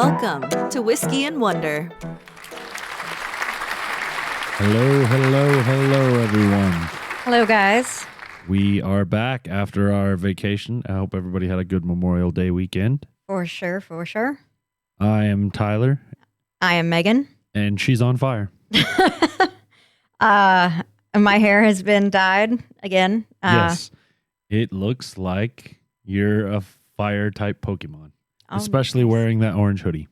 Welcome to Whiskey and Wonder. Hello, everyone. Hello, guys. We are back after our vacation. I hope everybody had a good Memorial Day weekend. For sure. I am Tyler. I am Megan. And she's on fire. My hair has been dyed again. Yes. It looks like you're a fire-type Pokemon. Especially wearing that orange hoodie.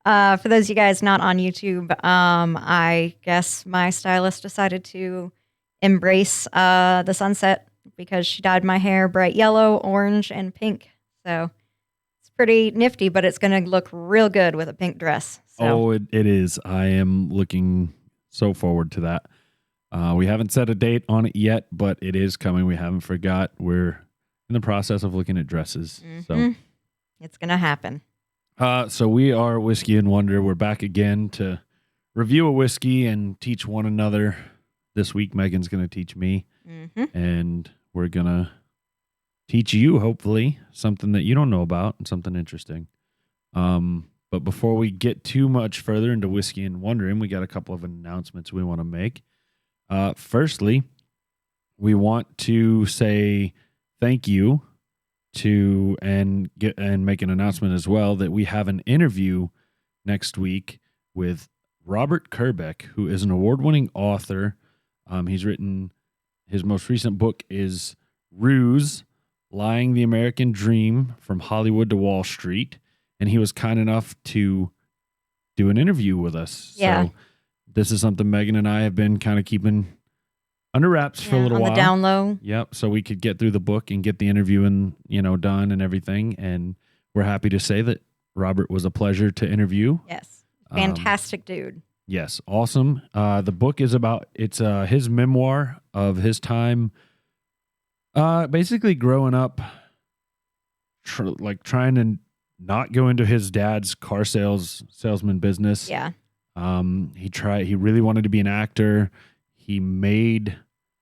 For those of you guys not on YouTube, I guess my stylist decided to embrace the sunset because she dyed my hair bright yellow, orange, and pink. So it's pretty nifty, but it's going to look real good with a pink dress. So. Oh, it is. I am looking so forward to that. We haven't set a date on it yet, but it is coming. We haven't forgot. We're in the process of looking at dresses. Mm-hmm. So it's going to happen. So we are Whiskey and Wonder. We're back again to review a whiskey and teach one another. This week, Megan's going to teach me, and we're going to teach you, hopefully, something that you don't know about and something interesting. But before we get too much further into Whiskey and Wondering, we got a couple of announcements we want to make. Firstly, we want to say thank you to and make an announcement as well that we have an interview next week with Robert Kerbeck, who is an award-winning author. He's written, his most recent book is Ruse, Lying the American Dream from Hollywood to Wall Street. And he was kind enough to do an interview with us. Yeah. So this is something Megan and I have been kind of keeping under wraps for a little while. On the down low. Yep. So we could get through the book and get the interview done and everything. And we're happy to say that Robert was a pleasure to interview. Yes. Fantastic dude. Yes. Awesome. The book is it's his memoir of his time, basically growing up, trying to not go into his dad's car salesman business. Yeah. He really wanted to be an actor. He made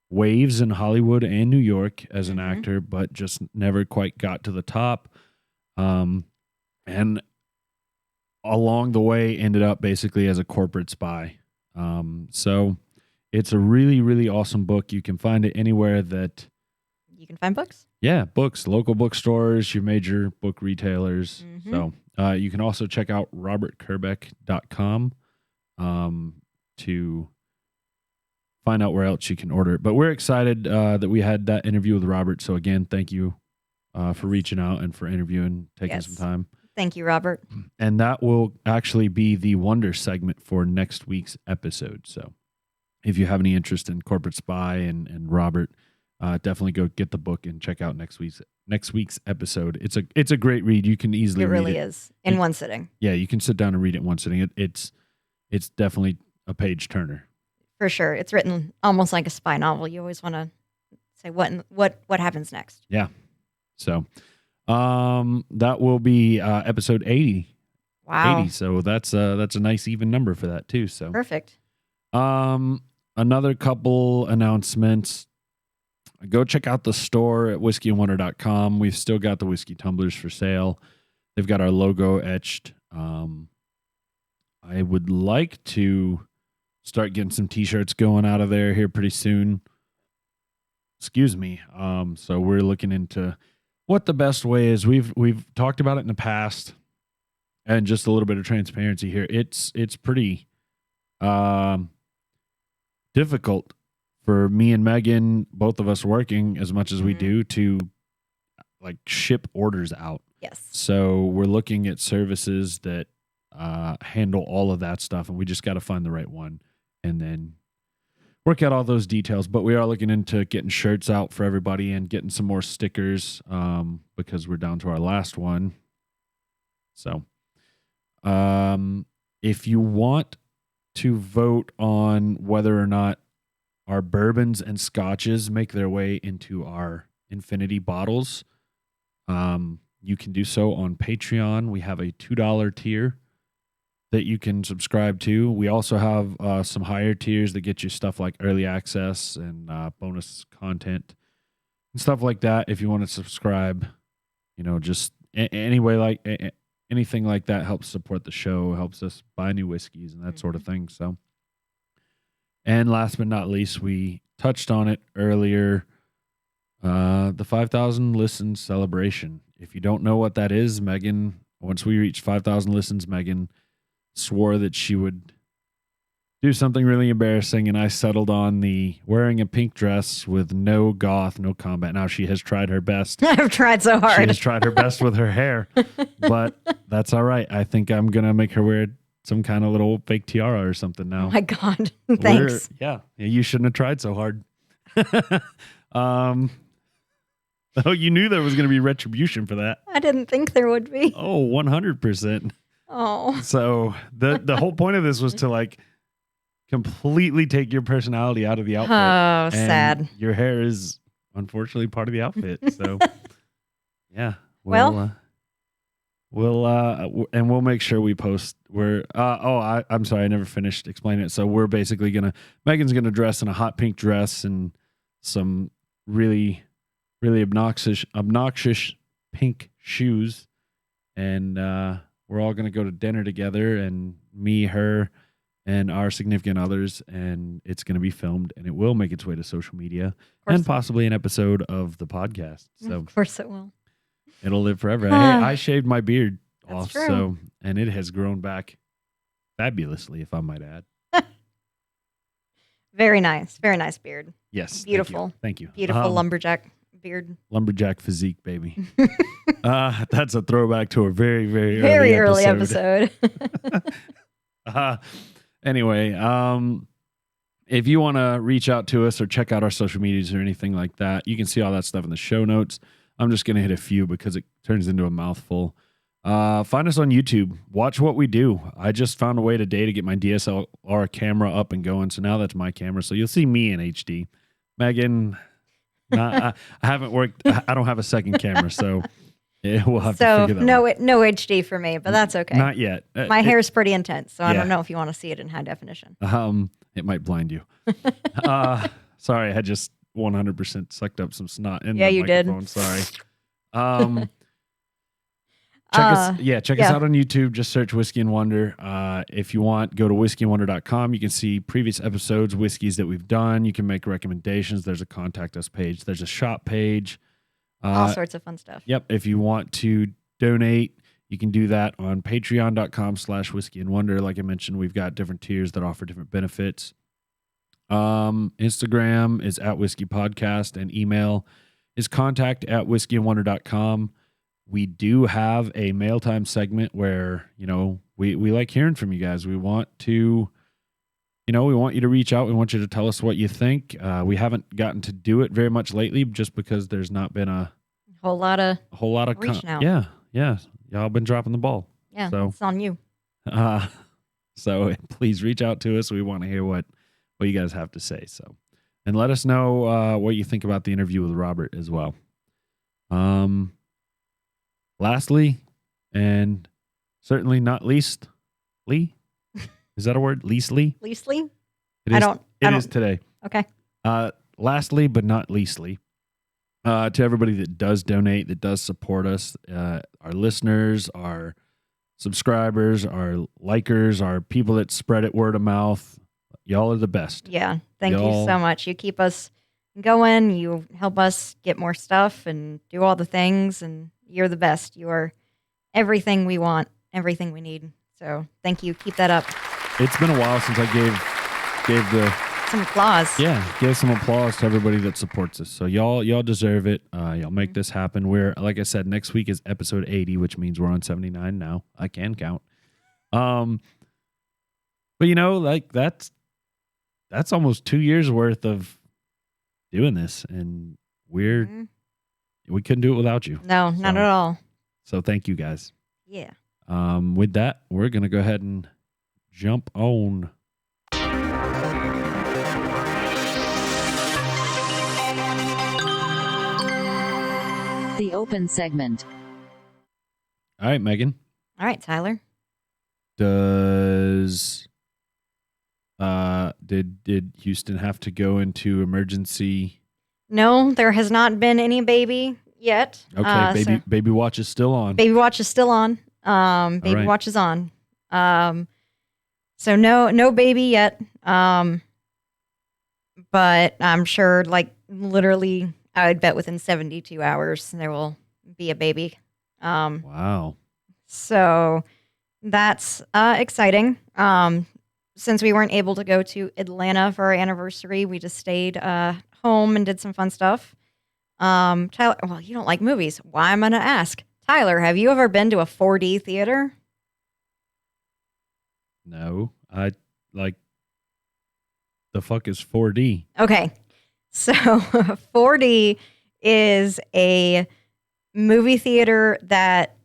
waves in Hollywood and New York as an actor, but just never quite got to the top. And along the way ended up basically as a corporate spy. So it's a really, really awesome book. You can find it anywhere that you can find books. Yeah, books, local bookstores, your major book retailers. So you can also check out robertkerbeck.com to find out where else you can order it. But we're excited that we had that interview with Robert. So again, thank you for reaching out and for interviewing, taking some time. Thank you, Robert. And that will actually be the Wonder segment for next week's episode. So if you have any interest in Corporate Spy and Robert, definitely go get the book and check out next week's episode. It's a great read. You can easily read it. It really is in one sitting. Yeah, you can sit down and read it in one sitting. It's definitely a page turner. For sure. It's written almost like a spy novel. You always want to say what happens next. Yeah. So that will be episode 80. Wow. 80. So that's a nice even number for that too. So perfect. Another couple announcements. Go check out the store at whiskeyandwonder.com. We've still got the whiskey tumblers for sale. They've got our logo etched. I would like to start getting some t-shirts going out of there here pretty soon. Excuse me. So we're looking into what the best way is. We've talked about it in the past, and just a little bit of transparency here. It's pretty difficult for me and Megan, both of us working as much as we do, to ship orders out. Yes. So we're looking at services that handle all of that stuff, and we just got to find the right one and then work out all those details. But we are looking into getting shirts out for everybody and getting some more stickers because we're down to our last one. So if you want to vote on whether or not our bourbons and scotches make their way into our infinity bottles, you can do so on Patreon. We have a $2 tier that you can subscribe to. We also have some higher tiers that get you stuff like early access and bonus content and stuff like that. If you want to subscribe, just anyway, anything like that helps support the show, helps us buy new whiskeys and that sort of thing. So, and last but not least, we touched on it earlier. The 5,000 listens celebration. If you don't know what that is, Megan, once we reached 5,000 listens, Megan swore that she would do something really embarrassing, and I settled on the wearing a pink dress with no goth, no combat. Now, she has tried her best. I've tried so She hard. has tried her best with her hair, but that's all right. I think I'm going to make her wear some kind of little fake tiara or something now. Oh my God. Thanks. Yeah, you shouldn't have tried so hard. Oh, you knew there was going to be retribution for that. I didn't think there would be. Oh, 100%. Oh. So the whole point of this was to like completely take your personality out of the outfit. Oh, And sad. Your hair is unfortunately part of the outfit. So yeah. Well. We'll make sure we post. I'm sorry, I never finished explaining it. So we're basically Megan's gonna dress in a hot pink dress and some really, really obnoxious pink shoes, and we're all gonna go to dinner together, and me, her, and our significant others, and it's gonna be filmed, and it will make its way to social media and possibly an episode of the podcast. So Of course it will. it'll live forever. Hey, I shaved my beard That's off, true. so and it has grown back fabulously, if I might add. Very nice. Very nice beard. Yes, Beautiful. Thank you. Beautiful lumberjack beard. Lumberjack physique, baby. That's a throwback to a very, very, Very early early episode. Anyway, if you want to reach out to us or check out our social medias or anything like that, you can see all that stuff in the show notes. I'm just going to hit a few because it turns into a mouthful. Find us on YouTube. Watch what we do. I just found a way today to get my DSLR camera up and going. So now that's my camera. So you'll see me in HD. Megan, I haven't worked. I don't have a second camera. So we'll have to figure that out. No HD for me, but that's okay. Not yet. My hair is pretty intense, so I yeah. don't know if you want to see it in high definition. It might blind you. Sorry, I just 100% sucked up some snot in Yeah, the you did. microphone. Sorry. Check us out on YouTube. Just search Whiskey and Wonder. If you want, go to whiskeyandwonder.com. You can see previous episodes, whiskeys that we've done. You can make recommendations. There's a contact us page. There's a shop page. All sorts of fun stuff. Yep. If you want to donate, you can do that on patreon.com/whiskey and wonder. Like I mentioned, we've got different tiers that offer different benefits. Instagram is @whiskeypodcast, and email is contact@whiskeyandwonder.com. We do have a mail time segment where, we like hearing from you guys. We want to, we want you to reach out. We want you to tell us what you think. We haven't gotten to do it very much lately just because there's not been a whole lot of reaching out. Yeah. Y'all been dropping the ball. Yeah, So it's on you. So please reach out to us. We want to hear what you guys have to say. So, and let us know what you think about the interview with Robert as well. Lastly, and certainly not least, Lee, is that a word? Leastly? Leastly? It is today. Okay. Lastly, but not leastly, to everybody that does donate, that does support us, our listeners, our subscribers, our likers, our people that spread it word of mouth. Y'all are the best. Yeah. Thank you so much. You keep us going. You help us get more stuff and do all the things. And you're the best. You are everything we want, everything we need. So thank you. Keep that up. It's been a while since I gave some applause. Yeah, give some applause to everybody that supports us. So y'all deserve it. Y'all make this happen. We're, like I said, next week is episode 80, which means we're on 79 now. I can count. But that's almost 2 years worth of doing this, and we couldn't do it without you. No, not at all. So thank you guys. Yeah. With that, we're gonna go ahead and jump on. The open segment. All right, Megan. All right, Tyler. Did Houston have to go into emergency? No, there has not been any baby yet. Okay, So baby watch is still on. Baby Watch is still on. Baby right. Watch is on. So no baby yet. But I'm sure, like, literally, I would bet within 72 hours there will be a baby. Wow. So that's exciting. Since we weren't able to go to Atlanta for our anniversary, we just stayed home and did some fun stuff. Tyler, well, you don't like movies. Why am I going to ask? Tyler, have you ever been to a 4D theater? No, I like the fuck is 4D? Okay. So 4D is a movie theater that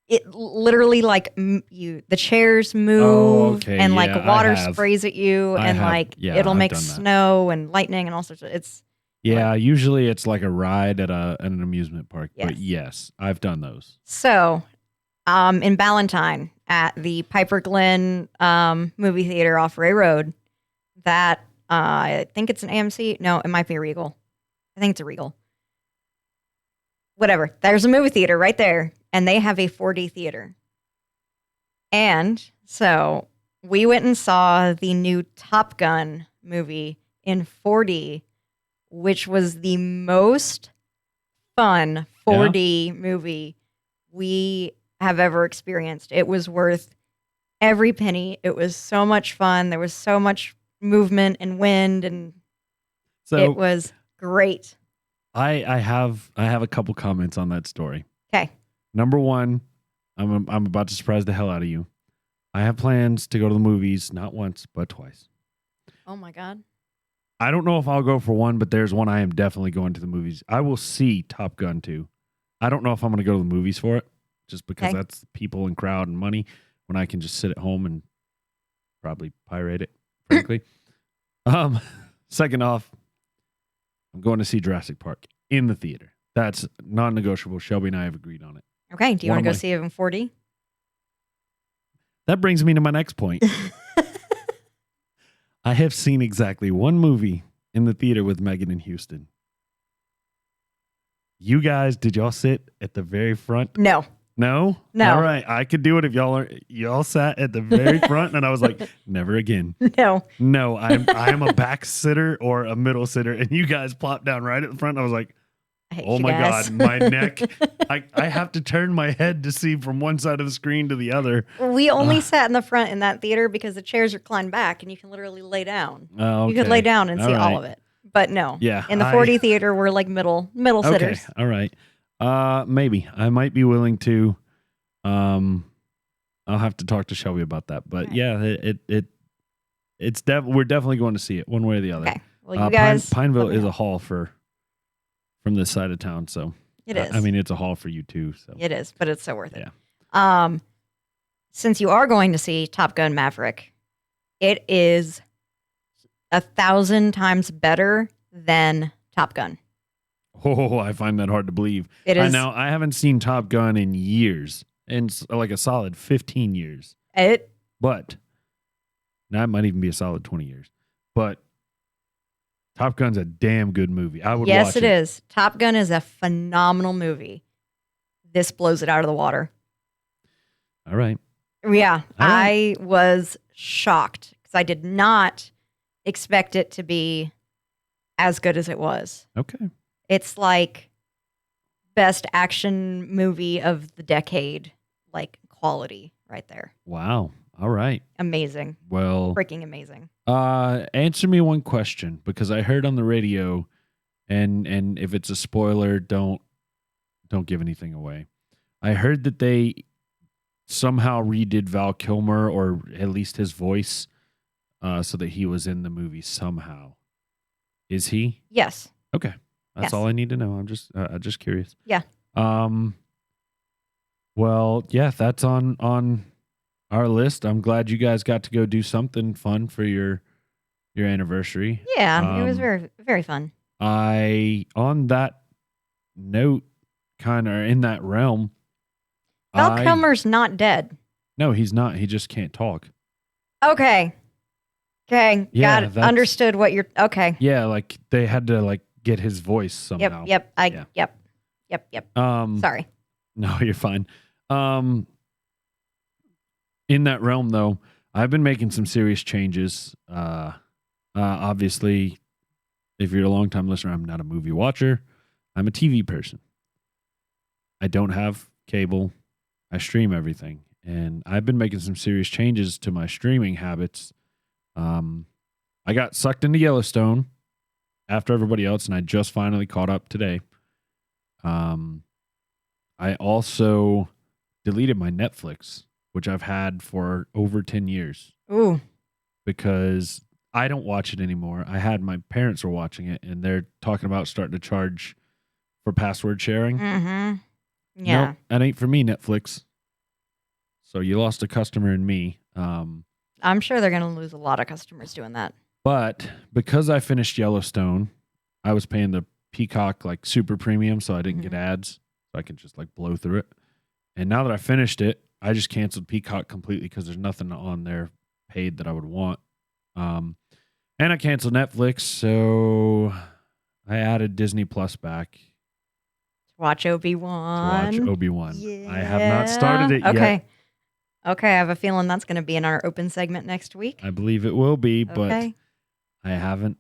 it literally like the chairs move okay. and like Yeah, water I have. sprays at you I and have. like Yeah, it'll I've make done that. snow and lightning and all sorts of it's Yeah, usually it's like a ride at an amusement park. Yes. But yes, I've done those. so in Ballantyne at the Piper Glen movie theater off Ray Road, that I think it's an AMC. No, it might be a Regal. I think it's a Regal. Whatever. There's a movie theater right there, and they have a 4D theater. And so we went and saw the new Top Gun movie in 4D, which was the most fun 4D movie we have ever experienced. It was worth every penny. It was so much fun. There was so much movement and wind, and So it was great. I have a couple comments on that story. Okay. Number one, I'm about to surprise the hell out of you. I have plans to go to the movies not once but twice. Oh my God. I don't know if I'll go for one, but there's one I am definitely going to the movies. I will see Top Gun 2. I don't know if I'm going to go to the movies for it, just because that's people and crowd and money, when I can just sit at home and probably pirate it, frankly. Second off, I'm going to see Jurassic Park in the theater. That's non-negotiable. Shelby and I have agreed on it. Okay. Do you One want to of go my- see it in 4D? That brings me to my next point. I have seen exactly one movie in the theater with Megan in Houston. You guys, did y'all sit at the very front? No. No? No. All right. I could do it if y'all sat at the very front, and I was like, never again. No. No, I'm a back sitter or a middle sitter, and you guys plopped down right at the front. I was like, I hate oh you my guys. God, my neck. I have to turn my head to see from one side of the screen to the other. We only sat in the front in that theater because the chairs recline back and you can literally lay down. Oh, You could okay. lay down and see All all right. of it. But no. Yeah, In the 4D theater, we're like middle sitters. Okay, all right. Maybe I might be willing to. I'll have to talk to Shelby about that. But Right. yeah, we're definitely going to see it one way or the other. Okay. Well, you guys. Pineville let me is know. a haul from this side of town, so It is. I mean, it's a haul for you too. So It is, but it's so worth it. Yeah. Since you are going to see Top Gun Maverick, it is 1,000 times better than Top Gun. Oh, I find that hard to believe. It is. Now, I haven't seen Top Gun in years, and like a solid 15 years. But now it might even be a solid 20 years. But Top Gun's a damn good movie. I would watch it. Yes, it is. Top Gun is a phenomenal movie. This blows it out of the water. All right. Yeah, All right. I was shocked because I did not expect it to be as good as it was. Okay. It's like best action movie of the decade, like quality right there. Wow. All right. Amazing. Well, Freaking amazing. answer me one question, because I heard on the radio, and if it's a spoiler, don't give anything away. I heard that they somehow redid Val Kilmer, or at least his voice, so that he was in the movie somehow. Is he? Yes. Okay. That's Yes. all I need to know. I'm just curious. Yeah. Well, yeah, that's on our list. I'm glad you guys got to go do something fun for your anniversary. Yeah, it was Um, very, very fun. On that note, kind of in that realm. Val Kilmer's not dead. No, he's not. He just can't talk. Okay. Okay. Yeah, Got it. that's- Understood what you're. Okay. Yeah, like they had to like get his voice somehow. Yep. Yeah. Yep. Yep. Um, Sorry. No, you're fine. In that realm, though, I've been making some serious changes. Obviously, if you're a long-time listener, I'm not a movie watcher. I'm a TV person. I don't have cable. I stream everything. And I've been making some serious changes to my streaming habits. I got sucked into Yellowstone after everybody else, and I just finally caught up today. I also deleted my Netflix, which I've had for over 10 years. Ooh. Because I don't watch it anymore. I had my parents were watching it, and they're talking about starting to charge for password sharing. Mm-hmm. Yeah. Nope, that ain't for me, Netflix. So you lost a customer in me. I'm sure they're going to lose a lot of customers doing that. But because I finished Yellowstone, I was paying the Peacock like super premium, so I didn't get ads. So I could just like blow through it. And now that I finished it, I just canceled Peacock completely because there's nothing on there paid that I would want. And I canceled Netflix, so I added Disney Plus back Watch Obi-Wan. to watch Obi-Wan. Yeah. I have not started it yet. Okay, I have a feeling that's going to be in our open segment next week. I believe it will be, but Okay. I haven't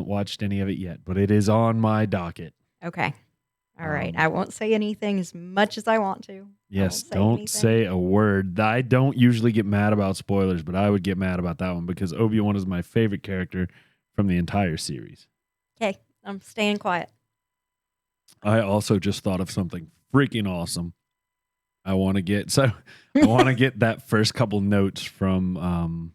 watched any of it yet, but it is on my docket. Okay. All right. I won't say anything as much as I want to. Yes, don't say a word. I don't usually get mad about spoilers, but I would get mad about that one because Obi-Wan is my favorite character from the entire series. Okay, I'm staying quiet. I also just thought of something freaking awesome. I want to get that first couple notes from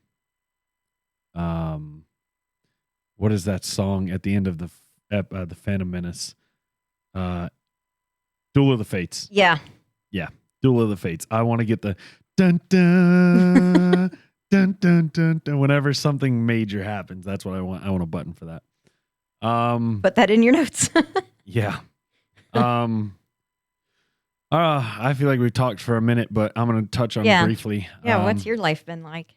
what is that song at the end of the Phantom Menace? Duel of the Fates. Yeah. Duel of the Fates. I want to get the dun dun dun dun dun dun. Whenever something major happens, that's what I want. I want a button for that. Put that in your notes. Yeah. I feel like we talked for a minute, but I'm going to touch on it briefly. Yeah. What's your life been like?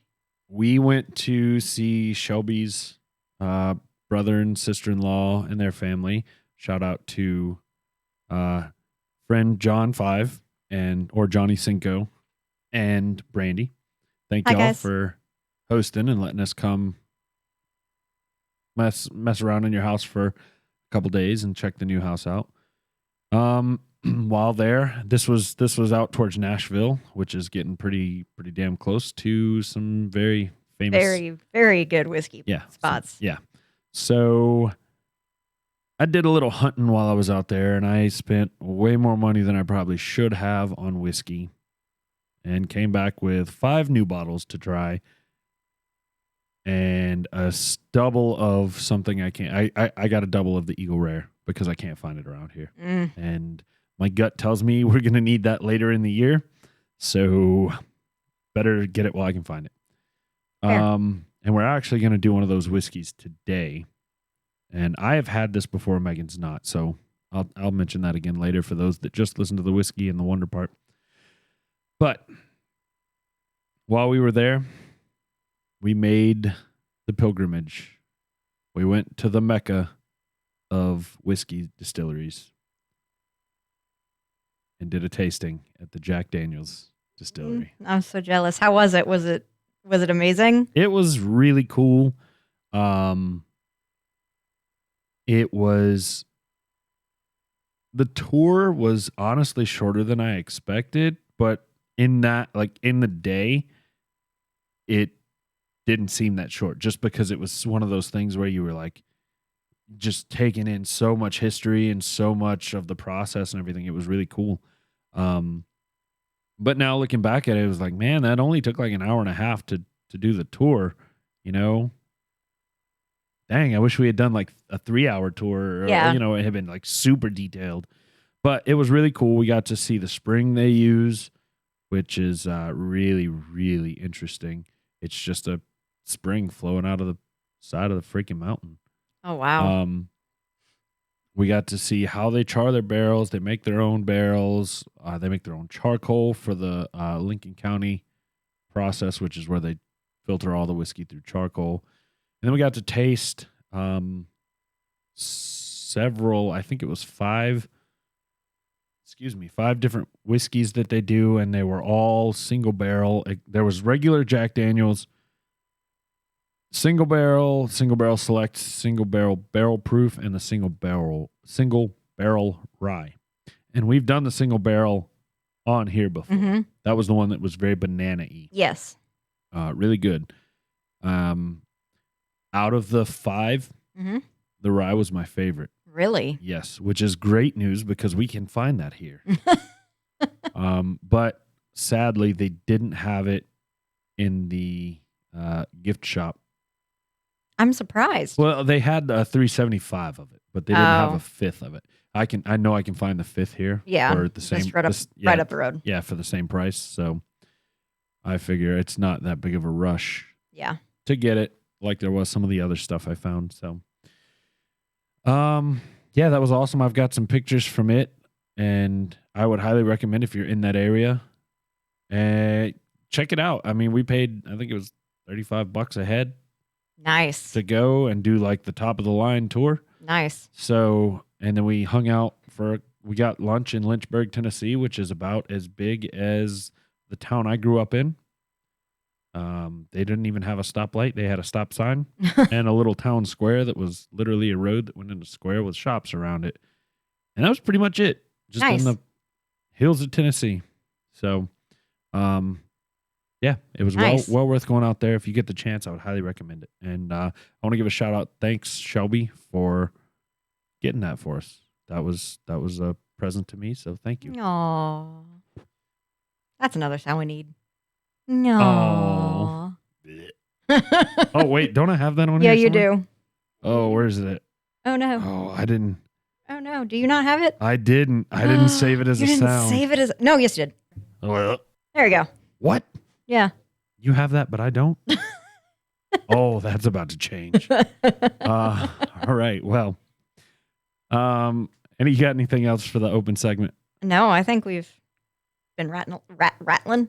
We went to see Shelby's brother and sister-in-law and their family. Shout out to friend John 5 or Johnny Cinco and Brandy. Thank y'all for hosting and letting us come mess around in your house for a couple days and check the new house out. While there, this was out towards Nashville, which is getting pretty damn close to some very famous, very, very good whiskey spots. So I did a little hunting while I was out there, and I spent way more money than I probably should have on whiskey, and came back with 5 new bottles to try, and a double of something I can't. I got a double of the Eagle Rare because I can't find it around here, and my gut tells me we're going to need that later in the year, so better get it while I can find it. And we're actually going to do one of those whiskeys today. And I have had this before, Megan's not. So I'll mention that again later for those that just listen to the whiskey and the wonder part. But while we were there, we made the pilgrimage. We went to the Mecca of whiskey distilleries and did a tasting at the Jack Daniel's distillery. I'm so jealous. How was it? Was it amazing? It was really cool. The tour was honestly shorter than I expected, but in the day, it didn't seem that short just because it was one of those things where you were like just taking in so much history and so much of the process and everything. It was really cool. But now looking back at it, it was like, man, that only took like an hour and a half to do the tour, you know? Dang, I wish we had done like a 3-hour tour. Or, it had been like super detailed. But it was really cool. We got to see the spring they use, which is really, really interesting. It's just a spring flowing out of the side of the freaking mountain. Oh, wow. We got to see how they char their barrels. They make their own barrels. They make their own charcoal for the Lincoln County process, which is where they filter all the whiskey through charcoal. And then we got to taste several, I think it was 5 5 different whiskeys that they do, and they were all single barrel. There was regular Jack Daniels, single barrel select, single barrel proof, and the single barrel rye. And we've done the single barrel on here before. Mm-hmm. That was the one that was very banana-y. Yes. Really good. Out of the 5, Mm-hmm. the rye was my favorite. Really? Yes, which is great news because we can find that here. But sadly, they didn't have it in the gift shop. I'm surprised. Well, they had a 375 of it, but they didn't have Oh. a 5th of it. I know I can find the 5th here. Yeah, for the same, just right up the road. Yeah, for the same price. So I figure it's not that big of a rush Yeah. to get it, like there was some of the other stuff I found. So, yeah, that was awesome. I've got some pictures from it, and I would highly recommend if you're in that area, check it out. I mean, we paid, I think it was $35 a head Nice. to go and do like the top of the line tour. Nice. So, and then we hung out we got lunch in Lynchburg, Tennessee, which is about as big as the town I grew up in. They didn't even have a stoplight. They had a stop sign and a little town square that was literally a road that went into a square with shops around it. And that was pretty much it. Just Nice. in the hills of Tennessee. So, yeah, it was Nice. well worth going out there. If you get the chance, I would highly recommend it. And I want to give a shout out. Thanks, Shelby, for getting that for us. That was a present to me. So thank you. Aw. That's another sound we need. No. Oh, wait, don't I have that on Yeah, here you somewhere? do. Oh, where's it? Oh no. Oh, I didn't. Oh no. Do you not have it? I didn't save it as you a didn't sound. save it as No, yes you did. Oh, There you go. what? Yeah. You have that, but I don't? Oh, that's about to change. All right. Well, you got anything else for the open segment? No, I think we've been rattling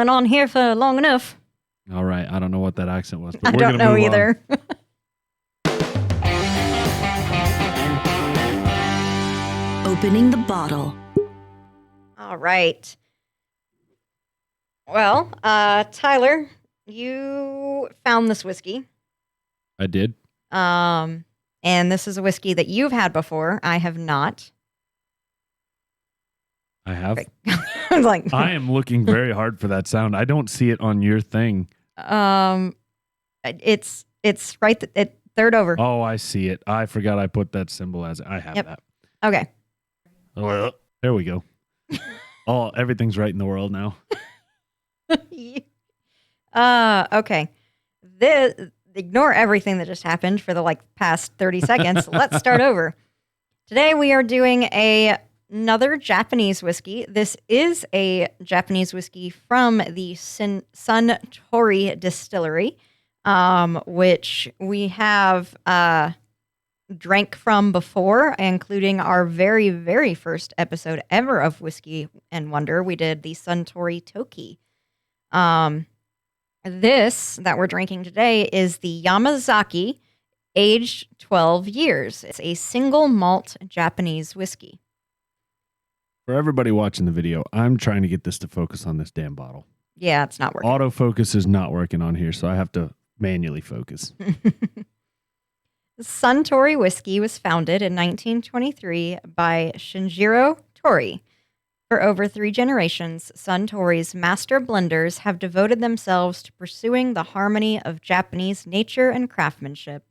on here for long enough. All right. I don't know what that accent was, but I we're don't gonna know move on. either. Opening the bottle. All right. Well, Tyler, you found this whiskey. I did. And this is a whiskey that you've had before. I have not. I have. I was like, I am looking very hard for that sound. I don't see it on your thing. it's right third over. Oh, I see it. I forgot I put that symbol as I have Yep. that. Okay. Well, there we go. Everything's right in the world now. Okay. Ignore everything that just happened for the past 30 seconds. Let's start over. Today we are doing another Japanese whiskey. This is a Japanese whiskey from the Suntory distillery, which we have drank from before, including our very, very first episode ever of Whiskey and Wonder. We did the Suntory Toki. This that we're drinking today is the Yamazaki, aged 12 years. It's a single malt Japanese whiskey. For everybody watching the video, I'm trying to get this to focus on this damn bottle. Yeah, it's not working. Autofocus is not working on here, so I have to manually focus. Suntory Whiskey was founded in 1923 by Shinjiro Tori. For over 3 generations, Suntory's master blenders have devoted themselves to pursuing the harmony of Japanese nature and craftsmanship.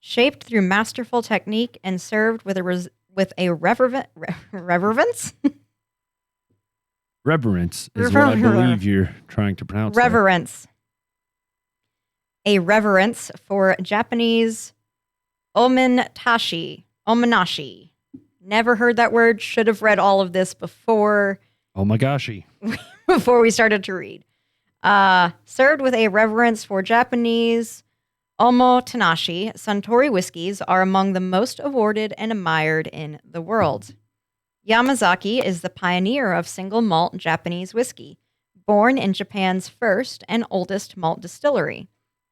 Shaped through masterful technique and served with a reverence? Reverence is what I believe you're trying to pronounce. Reverence. A reverence for Japanese ominashi. Never heard that word. Should have read all of this before Oh my goshy. before we started to read. Served with a reverence for Japanese omotenashi, Suntory whiskeys are among the most awarded and admired in the world. Yamazaki is the pioneer of single malt Japanese whiskey, born in Japan's first and oldest malt distillery.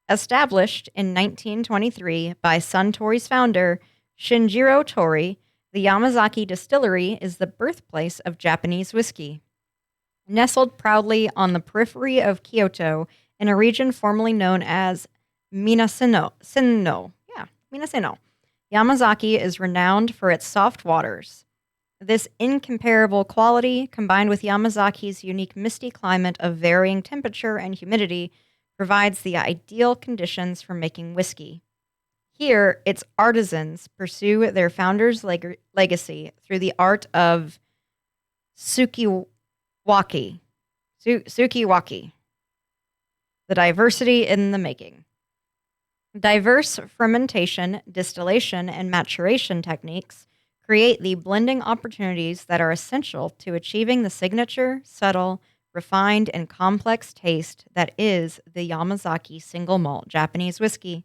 Established in 1923 by Suntory's founder, Shinjiro Tori, The Yamazaki distillery is the birthplace of Japanese whiskey. Nestled proudly on the periphery of Kyoto in a region formerly known as Minasino. Minasino. Yamazaki is renowned for its soft waters. This incomparable quality, combined with Yamazaki's unique misty climate of varying temperature and humidity, provides the ideal conditions for making whiskey. Here, its artisans pursue their founder's legacy through the art of Sukiwaki. Sukiwaki. The diversity in the making. Diverse fermentation, distillation, and maturation techniques create the blending opportunities that are essential to achieving the signature, subtle, refined, and complex taste that is the Yamazaki single malt Japanese whiskey.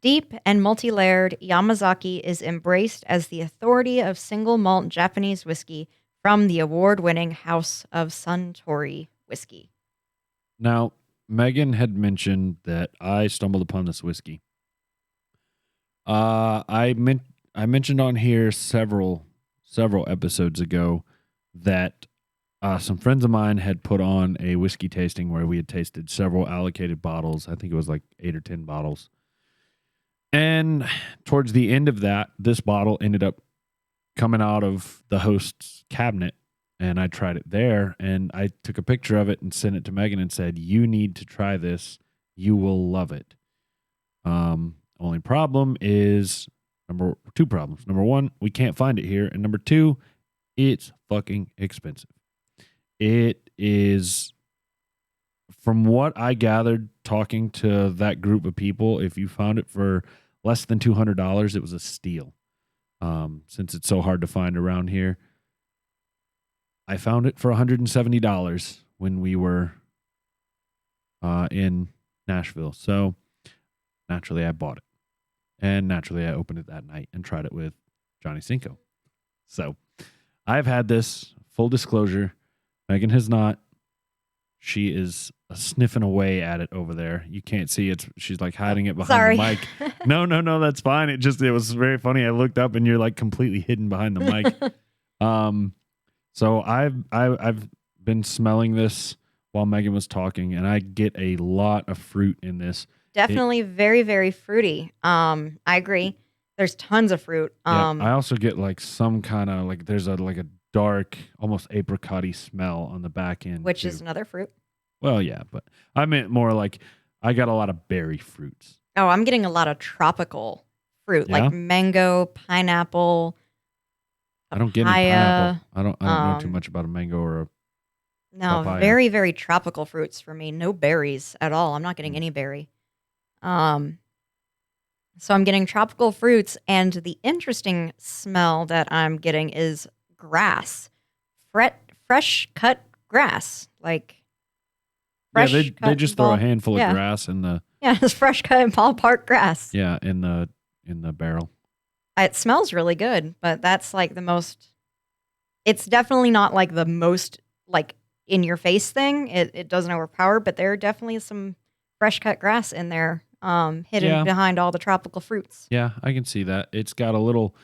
Deep and multi-layered, Yamazaki is embraced as the authority of single malt Japanese whiskey from the award-winning House of Suntory whiskey. Now, Megan had mentioned that I stumbled upon this whiskey. I mentioned on here several episodes ago that some friends of mine had put on a whiskey tasting where we had tasted several allocated bottles. I think it was like 8 or 10 bottles. And towards the end of that, this bottle ended up coming out of the host's cabinet, and I tried it there, and I took a picture of it and sent it to Megan and said, "You need to try this. You will love it." Only problem is two problems. Number one, we can't find it here, and number two, it's fucking expensive. It is, from what I gathered talking to that group of people, if you found it for less than $200, it was a steal. Since it's so hard to find around here, I found it for $170 when we were in Nashville. So naturally, I bought it, and naturally, I opened it that night and tried it with Johnny Cinco. So I've had this. Full disclosure, Megan has not. She is sniffing away at it over there. You can't see it. She's like hiding it behind the mic. No, that's fine. It was very funny. I looked up and you're like completely hidden behind the mic. So I've been smelling this while Megan was talking, and I get a lot of fruit in this. Definitely very, very fruity. I agree. There's tons of fruit. I also get like some kind of like there's a dark, almost apricot-y smell on the back end, which too. is another fruit. Well, yeah, but I meant more like I got a lot of berry fruits. Oh, I'm getting a lot of tropical fruit, Yeah? like mango, pineapple. I don't get any pineapple. I don't know too much about a mango or a papaya. Very, very tropical fruits for me. No berries at all. I'm not getting any berry. So I'm getting tropical fruits, and the interesting smell that I'm getting is grass, fresh cut grass, like fresh. Yeah, they just throw a handful of grass in the. Yeah, it's fresh cut in ballpark grass. Yeah, in the barrel. It smells really good, but that's like the most. It's definitely not like the most like in your face thing. It doesn't overpower, but there are definitely some fresh cut grass in there, hidden behind all the tropical fruits. Yeah, I can see that. It's got a little.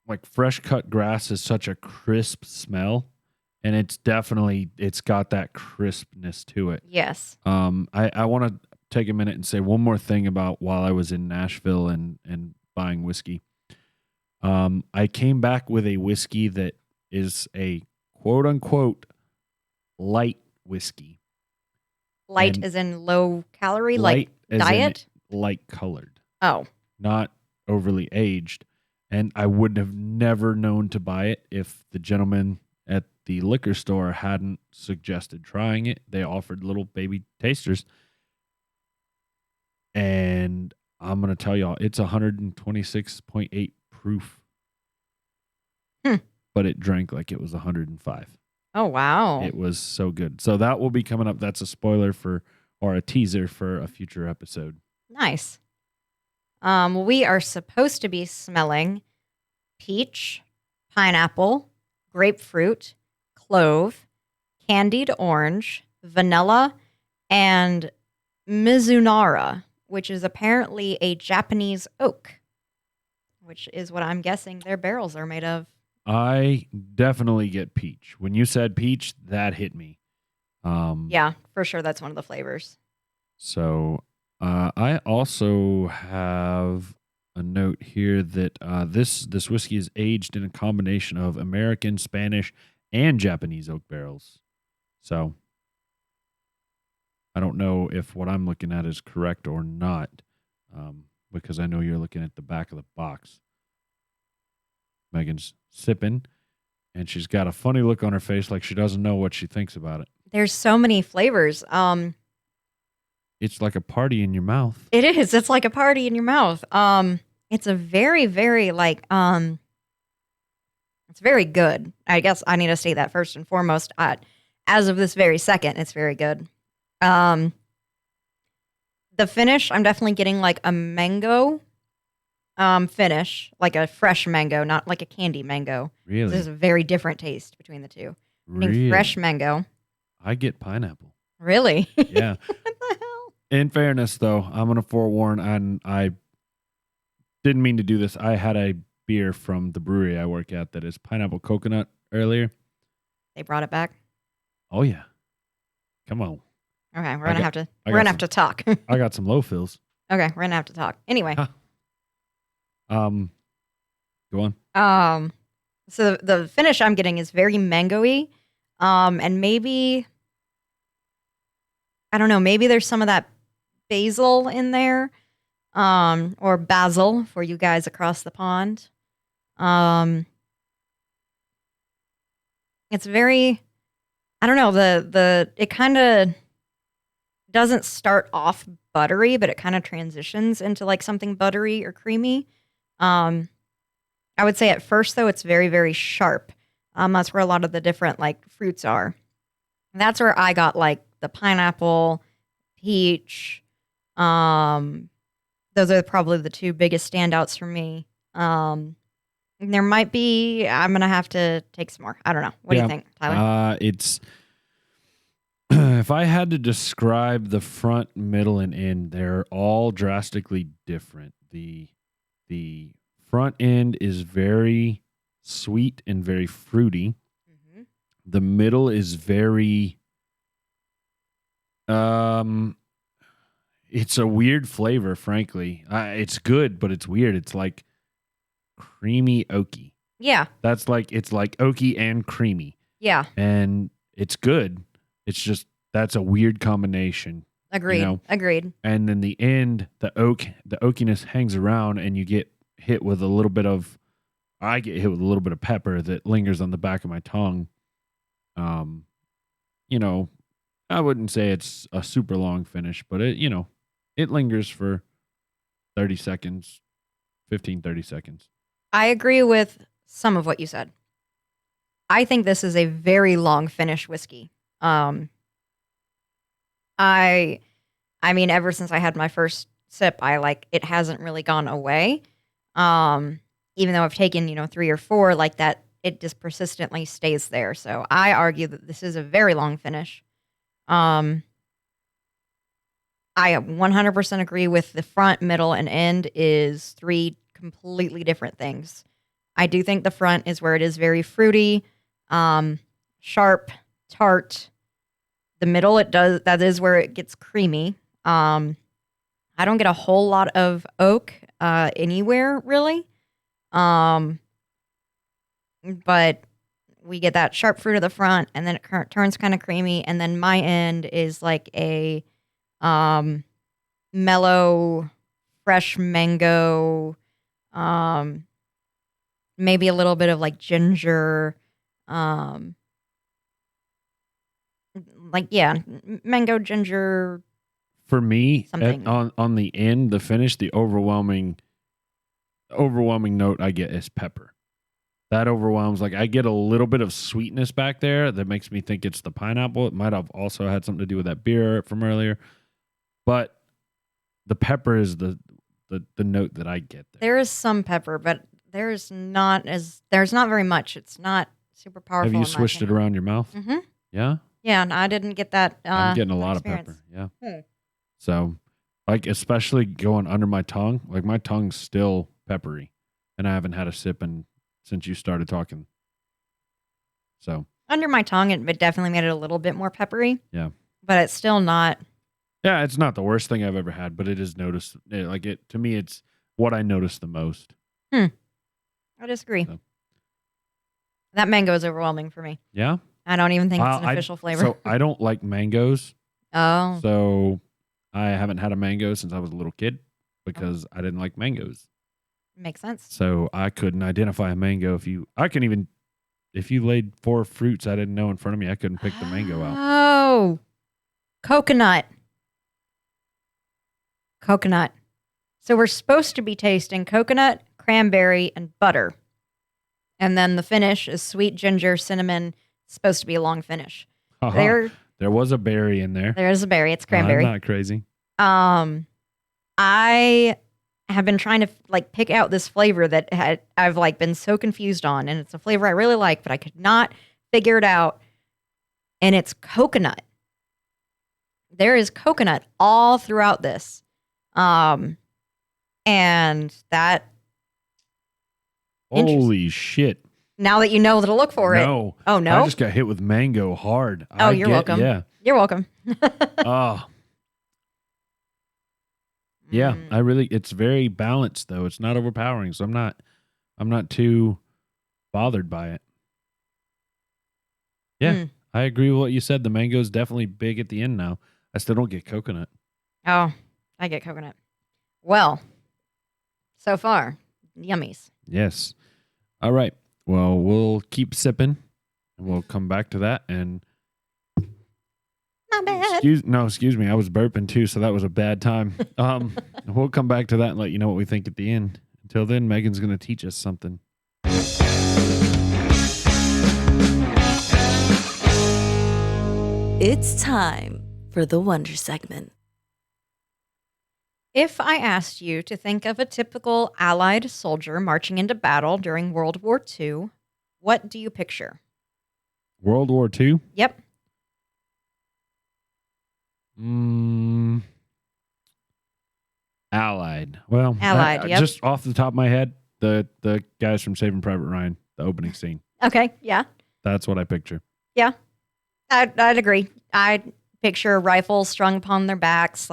Like fresh cut grass is such a crisp smell, and it's got that crispness to it. Yes. I want to take a minute and say one more thing about while I was in Nashville and buying whiskey. I came back with a whiskey that is a quote unquote light whiskey. Light and as in low calorie, light like diet? Light colored. Oh. Not overly aged. And I would have never known to buy it if the gentleman at the liquor store hadn't suggested trying it. They offered little baby tasters. And I'm going to tell y'all, it's 126.8 proof. But it drank like it was 105. Oh, wow. It was so good. So that will be coming up. That's a spoiler or a teaser for a future episode. Nice. We are supposed to be smelling peach, pineapple, grapefruit, clove, candied orange, vanilla, and Mizunara, which is apparently a Japanese oak. which is what I'm guessing their barrels are made of. I definitely get peach. When you said peach, that hit me. Yeah, for sure. That's one of the flavors. So I also have a note here that this whiskey is aged in a combination of American, Spanish, and Japanese oak barrels. So I don't know if what I'm looking at is correct or not, because I know you're looking at the back of the box. Megan's sipping, and she's got a funny look on her face like she doesn't know what she thinks about it. There's so many flavors. It's like a party in your mouth. It is. It's like a party in your mouth. It's a very, very it's very good. I guess I need to state that first and foremost. As of this very second, it's very good. The finish, I'm definitely getting like a mango finish, like a fresh mango, not like a candy mango. Really? This is a very different taste between the two. Really? Fresh mango. I get pineapple. Really? Yeah. What the hell? In fairness, though, I'm going to forewarn, and I didn't mean to do this. I had a beer from the brewery I work at that is pineapple coconut earlier. They brought it back. Oh, yeah. Come on. Okay, we're gonna have to talk. I got some low fills. Okay, we're gonna have to talk. Anyway. Go on. So the finish I'm getting is very mango-y. And maybe, I don't know, maybe there's some of that basil in there. Or basil for you guys across the pond. It's very, I don't know, it kind of doesn't start off buttery, but it kind of transitions into like something buttery or creamy. I would say at first though, it's very, very sharp. That's where a lot of the different like fruits are. And that's where I got like the pineapple, peach. Those are probably the two biggest standouts for me. There might be, I'm going to have to take some more. I don't know. What do you think, Tyler? It's, if I had to describe the front, middle, and end, they're all drastically different. The front end is very sweet and very fruity. Mm-hmm. The middle is very, it's a weird flavor, frankly. It's good, but it's weird. It's like creamy oaky. Yeah. It's like oaky and creamy. Yeah. And it's good. It's just, that's a weird combination. Agreed. You know? Agreed. And then the end, the oakiness hangs around, and you get hit with a little bit of, I get hit with a little bit of pepper that lingers on the back of my tongue. You know, I wouldn't say it's a super long finish, but it lingers for 30 seconds, 30 seconds. I agree with some of what you said. I think this is a very long finish whiskey. I mean, ever since I had my first sip, it hasn't really gone away. Even though I've taken, 3 or 4 like that, it just persistently stays there. So I argue that this is a very long finish. I 100% agree with the front, middle, and end is 3 completely different things. I do think the front is where it is very fruity, sharp, tart. The middle, that is where it gets creamy. I don't get a whole lot of oak anywhere, really. But we get that sharp fruit at the front, and then it turns kind of creamy, and then my end is like a mellow, fresh mango, maybe a little bit of like ginger, mango, ginger. For me, something. On the end, the finish, the overwhelming note I get is pepper. That overwhelms. Like, I get a little bit of sweetness back there that makes me think it's the pineapple. It might have also had something to do with that beer from earlier, but the pepper is the note that I get there. There is some pepper, but there's not very much. It's not super powerful. Have you swished it around your mouth? Mm-hmm. Yeah? Yeah, and I didn't get that. I'm getting a lot of pepper. Yeah. So, like, especially going under my tongue, like my tongue's still peppery. and I haven't had a sip since you started talking. So Under my tongue, it definitely made it a little bit more peppery. yeah. But it's still not. Yeah, it's not the worst thing I've ever had, but it is noticed. To me, it's what I notice the most. I disagree. So. That mango is overwhelming for me. Yeah? I don't even think it's an official flavor. So I don't like mangoes. Oh. So I haven't had a mango since I was a little kid because I didn't like mangoes. Makes sense. So I couldn't identify a mango. If you laid 4 fruits I didn't know in front of me, I couldn't pick the mango out. Oh. Coconut. So we're supposed to be tasting coconut, cranberry, and butter. And then the finish is sweet ginger, cinnamon. It's supposed to be a long finish. There was a berry in there. There's a berry. It's cranberry. I'm not crazy. I have been trying to pick out this flavor that I've been so confused on, and it's a flavor I really like, but I could not figure it out. And it's coconut. There is coconut all throughout this. And that. Holy shit. Now that you know to look for it. No. Oh, no? I just got hit with mango hard. Oh, you're welcome. Yeah. You're welcome. Oh. Yeah, it's very balanced though. It's not overpowering, so I'm not too bothered by it. Yeah, I agree with what you said. The mango is definitely big at the end now. I still don't get coconut. Oh, I get coconut. Well, so far, yummies. Yes. All right. Well, we'll keep sipping, and we'll come back to that. And my bad. Excuse me. I was burping too, so that was a bad time. We'll come back to that and let you know what we think at the end. Until then, Megan's going to teach us something. It's time for the Wonder segment. If I asked you to think of a typical Allied soldier marching into battle during World War II, what do you picture? World War II? Yep. Allied. Well, Allied, yep. Just off the top of my head, the guys from Saving Private Ryan, the opening scene. Okay, yeah. That's what I picture. Yeah, I'd agree. I'd picture rifles strung upon their backs.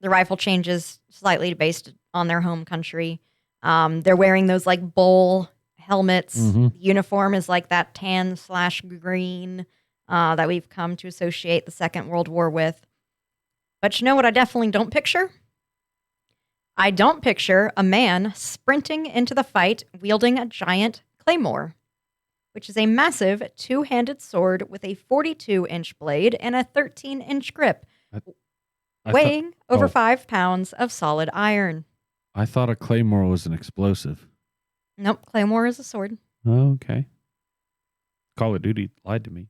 The rifle changes slightly based on their home country. They're wearing those bowl helmets. Mm-hmm. The uniform is that tan/green that we've come to associate the Second World War with. But you know what I definitely don't picture? I don't picture a man sprinting into the fight wielding a giant claymore, which is a massive 2-handed sword with a 42-inch blade and a 13-inch grip, weighing over 5 pounds of solid iron. I thought a claymore was an explosive. Nope, claymore is a sword. Oh, okay. Call of Duty lied to me.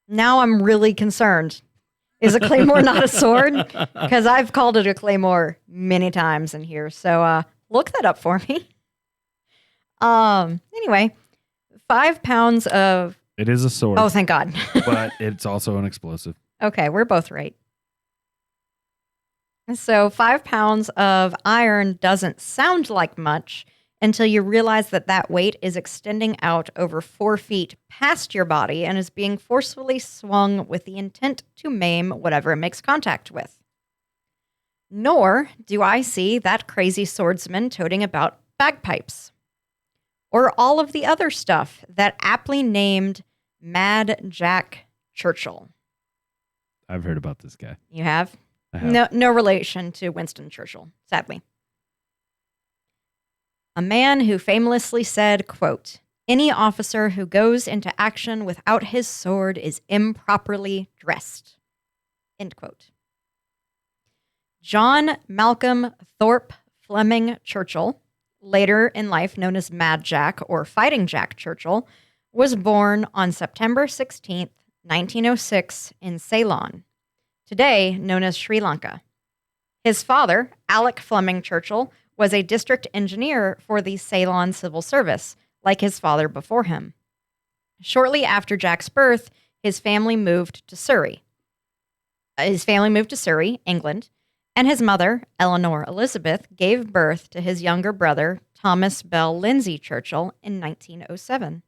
Now I'm really concerned. Is a claymore not a sword? Because I've called it a claymore many times in here. So look that up for me. Anyway, 5 pounds of... It is a sword. Oh, thank God. But it's also an explosive. Okay, we're both right. So 5 pounds of iron doesn't sound like much until you realize that weight is extending out over 4 feet past your body and is being forcefully swung with the intent to maim whatever it makes contact with. Nor do I see that crazy swordsman toting about bagpipes, or all of the other stuff that aptly named Mad Jack Churchill. I've heard about this guy. You have? I have. No relation to Winston Churchill, sadly. A man who famously said, quote, "Any officer who goes into action without his sword is improperly dressed." End quote. John Malcolm Thorpe Fleming Churchill, later in life known as Mad Jack or Fighting Jack Churchill, was born on September 16th, 1906 in Ceylon, today known as Sri Lanka. His father, Alec Fleming Churchill, was a district engineer for the Ceylon Civil Service, like his father before him. Shortly after Jack's birth, his family moved to Surrey, England, and his mother, Eleanor Elizabeth, gave birth to his younger brother, Thomas Bell Lindsay Churchill in 1907.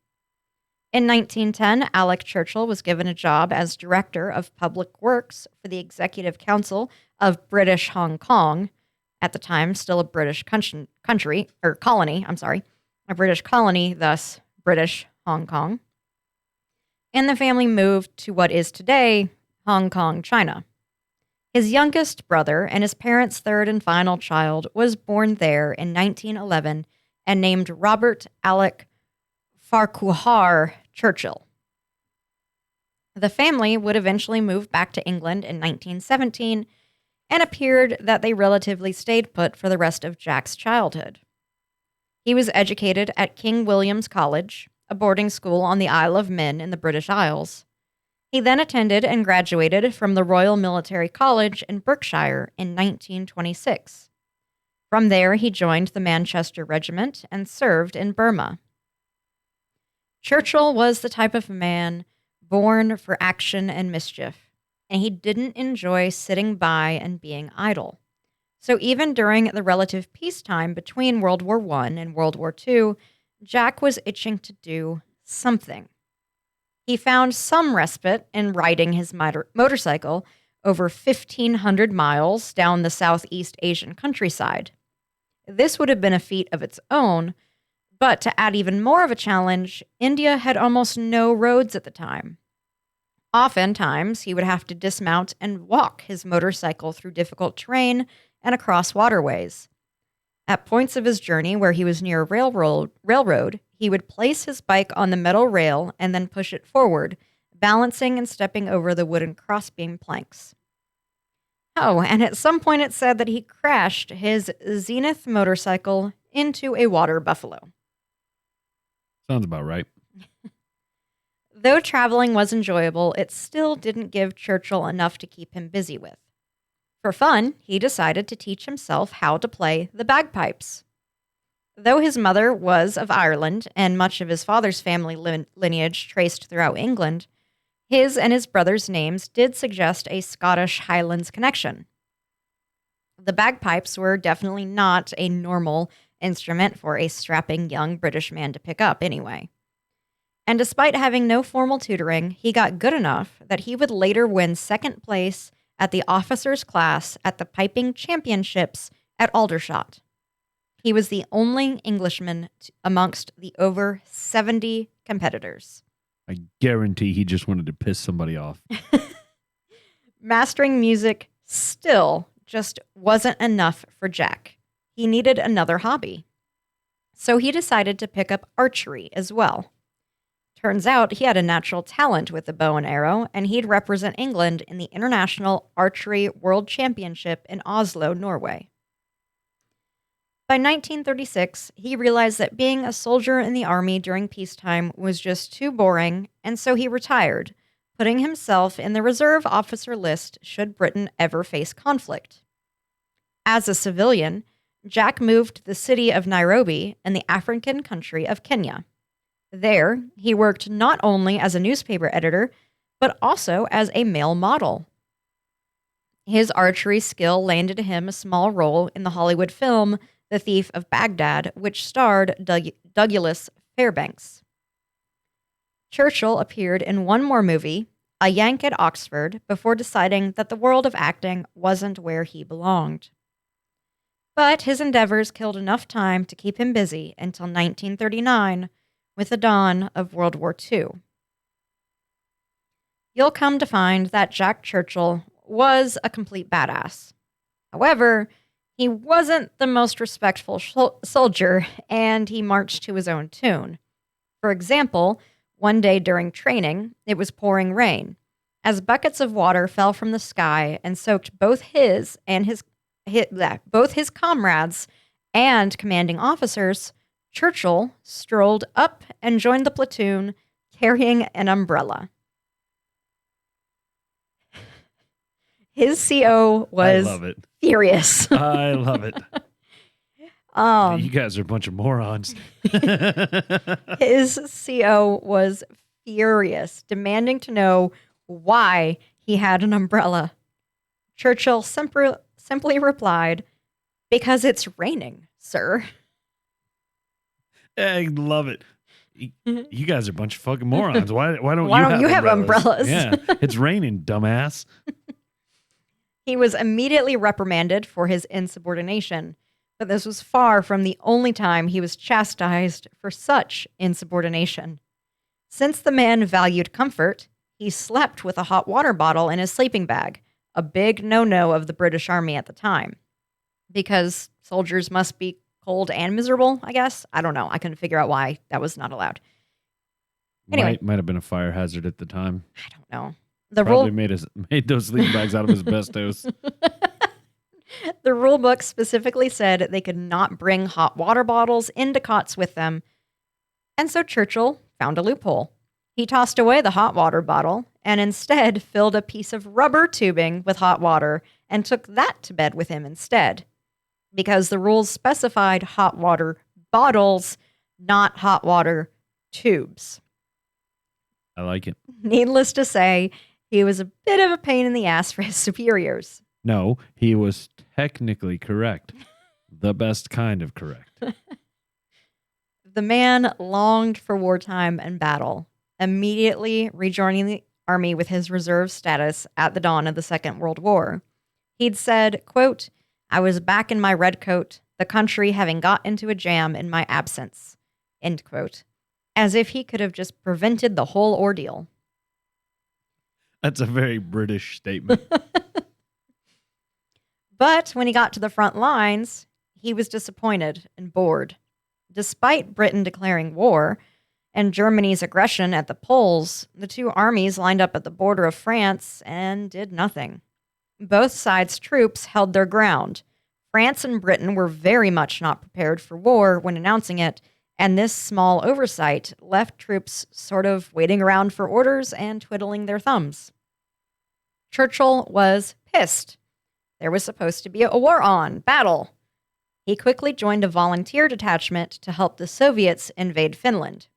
In 1910, Alec Churchill was given a job as Director of Public Works for the Executive Council of British Hong Kong, at the time still a British colony, a British colony, thus British Hong Kong. And the family moved to what is today Hong Kong, China. His youngest brother and his parents' third and final child was born there in 1911 and named Robert Alec Farquhar Churchill. The family would eventually move back to England in 1917, and appeared that they relatively stayed put for the rest of Jack's childhood. He was educated at King William's College, a boarding school on the Isle of Man in the British Isles. He then attended and graduated from the Royal Military College in Berkshire in 1926. From there, he joined the Manchester Regiment and served in Burma. Churchill was the type of man born for action and mischief, and he didn't enjoy sitting by and being idle. So even during the relative peacetime between World War I and World War II, Jack was itching to do something. He found some respite in riding his motorcycle over 1,500 miles down the Southeast Asian countryside. This would have been a feat of its own, but to add even more of a challenge, India had almost no roads at the time. Oftentimes, he would have to dismount and walk his motorcycle through difficult terrain and across waterways. At points of his journey where he was near a railroad, he would place his bike on the metal rail and then push it forward, balancing and stepping over the wooden crossbeam planks. Oh, and at some point it said that he crashed his Zenith motorcycle into a water buffalo. Sounds about right. Though traveling was enjoyable, it still didn't give Churchill enough to keep him busy with. For fun, he decided to teach himself how to play the bagpipes. Though his mother was of Ireland and much of his father's family lineage traced throughout England, his and his brother's names did suggest a Scottish Highlands connection. The bagpipes were definitely not a normal instrument for a strapping young British man to pick up anyway. And despite having no formal tutoring, he got good enough that he would later win second place at the officers' class at the piping championships at Aldershot. He was the only Englishman amongst the over 70 competitors. I guarantee he just wanted to piss somebody off. Mastering music still just wasn't enough for Jack. He needed another hobby. So he decided to pick up archery as well. Turns out he had a natural talent with the bow and arrow, and he'd represent England in the International Archery World Championship in Oslo, Norway. By 1936, he realized that being a soldier in the army during peacetime was just too boring, and so he retired, putting himself in the reserve officer list should Britain ever face conflict. As a civilian, Jack moved to the city of Nairobi in the African country of Kenya. There, he worked not only as a newspaper editor, but also as a male model. His archery skill landed him a small role in the Hollywood film The Thief of Baghdad, which starred Douglas Fairbanks. Churchill appeared in one more movie, A Yank at Oxford, before deciding that the world of acting wasn't where he belonged. But his endeavors killed enough time to keep him busy until 1939, with the dawn of World War II. You'll come to find that Jack Churchill was a complete badass. However, he wasn't the most respectful soldier, and he marched to his own tune. For example, one day during training, it was pouring rain. As buckets of water fell from the sky and soaked both his comrades and commanding officers, Churchill strolled up and joined the platoon carrying an umbrella. His CO was I love it. furious. I love it. You guys are a bunch of morons. His CO was furious, demanding to know why he had an umbrella. Churchill simply replied, "Because it's raining, sir." I love it. You guys are a bunch of fucking morons. Why don't Why you don't have you have umbrellas? Yeah, it's raining, dumbass. He was immediately reprimanded for his insubordination, but this was far from the only time he was chastised for such insubordination. Since the man valued comfort, he slept with a hot water bottle in his sleeping bag, a big no-no of the British Army at the time. Because soldiers must be cold and miserable, I guess. I don't know. I couldn't figure out why that was not allowed. Anyway. Might have been a fire hazard at the time. I don't know. The Probably made those sleeping bags out of asbestos. The rule book specifically said they could not bring hot water bottles into cots with them, and so Churchill found a loophole. He tossed away the hot water bottle and instead filled a piece of rubber tubing with hot water and took that to bed with him instead, because the rules specified hot water bottles, not hot water tubes. I like it. Needless to say, he was a bit of a pain in the ass for his superiors. No, he was technically correct. The best kind of correct. The man longed for wartime and battle, immediately rejoining the army with his reserve status at the dawn of the Second World War. He'd said, quote, "I was back in my red coat, the country having got into a jam in my absence," end quote, as if he could have just prevented the whole ordeal. That's a very British statement. But when he got to the front lines, he was disappointed and bored. Despite Britain declaring war and Germany's aggression at the Poles, the two armies lined up at the border of France and did nothing. Both sides' troops held their ground. France and Britain were very much not prepared for war when announcing it, and this small oversight left troops sort of waiting around for orders and twiddling their thumbs. Churchill was pissed. There was supposed to be a war on, battle. He quickly joined a volunteer detachment to help the Soviets invade Finland.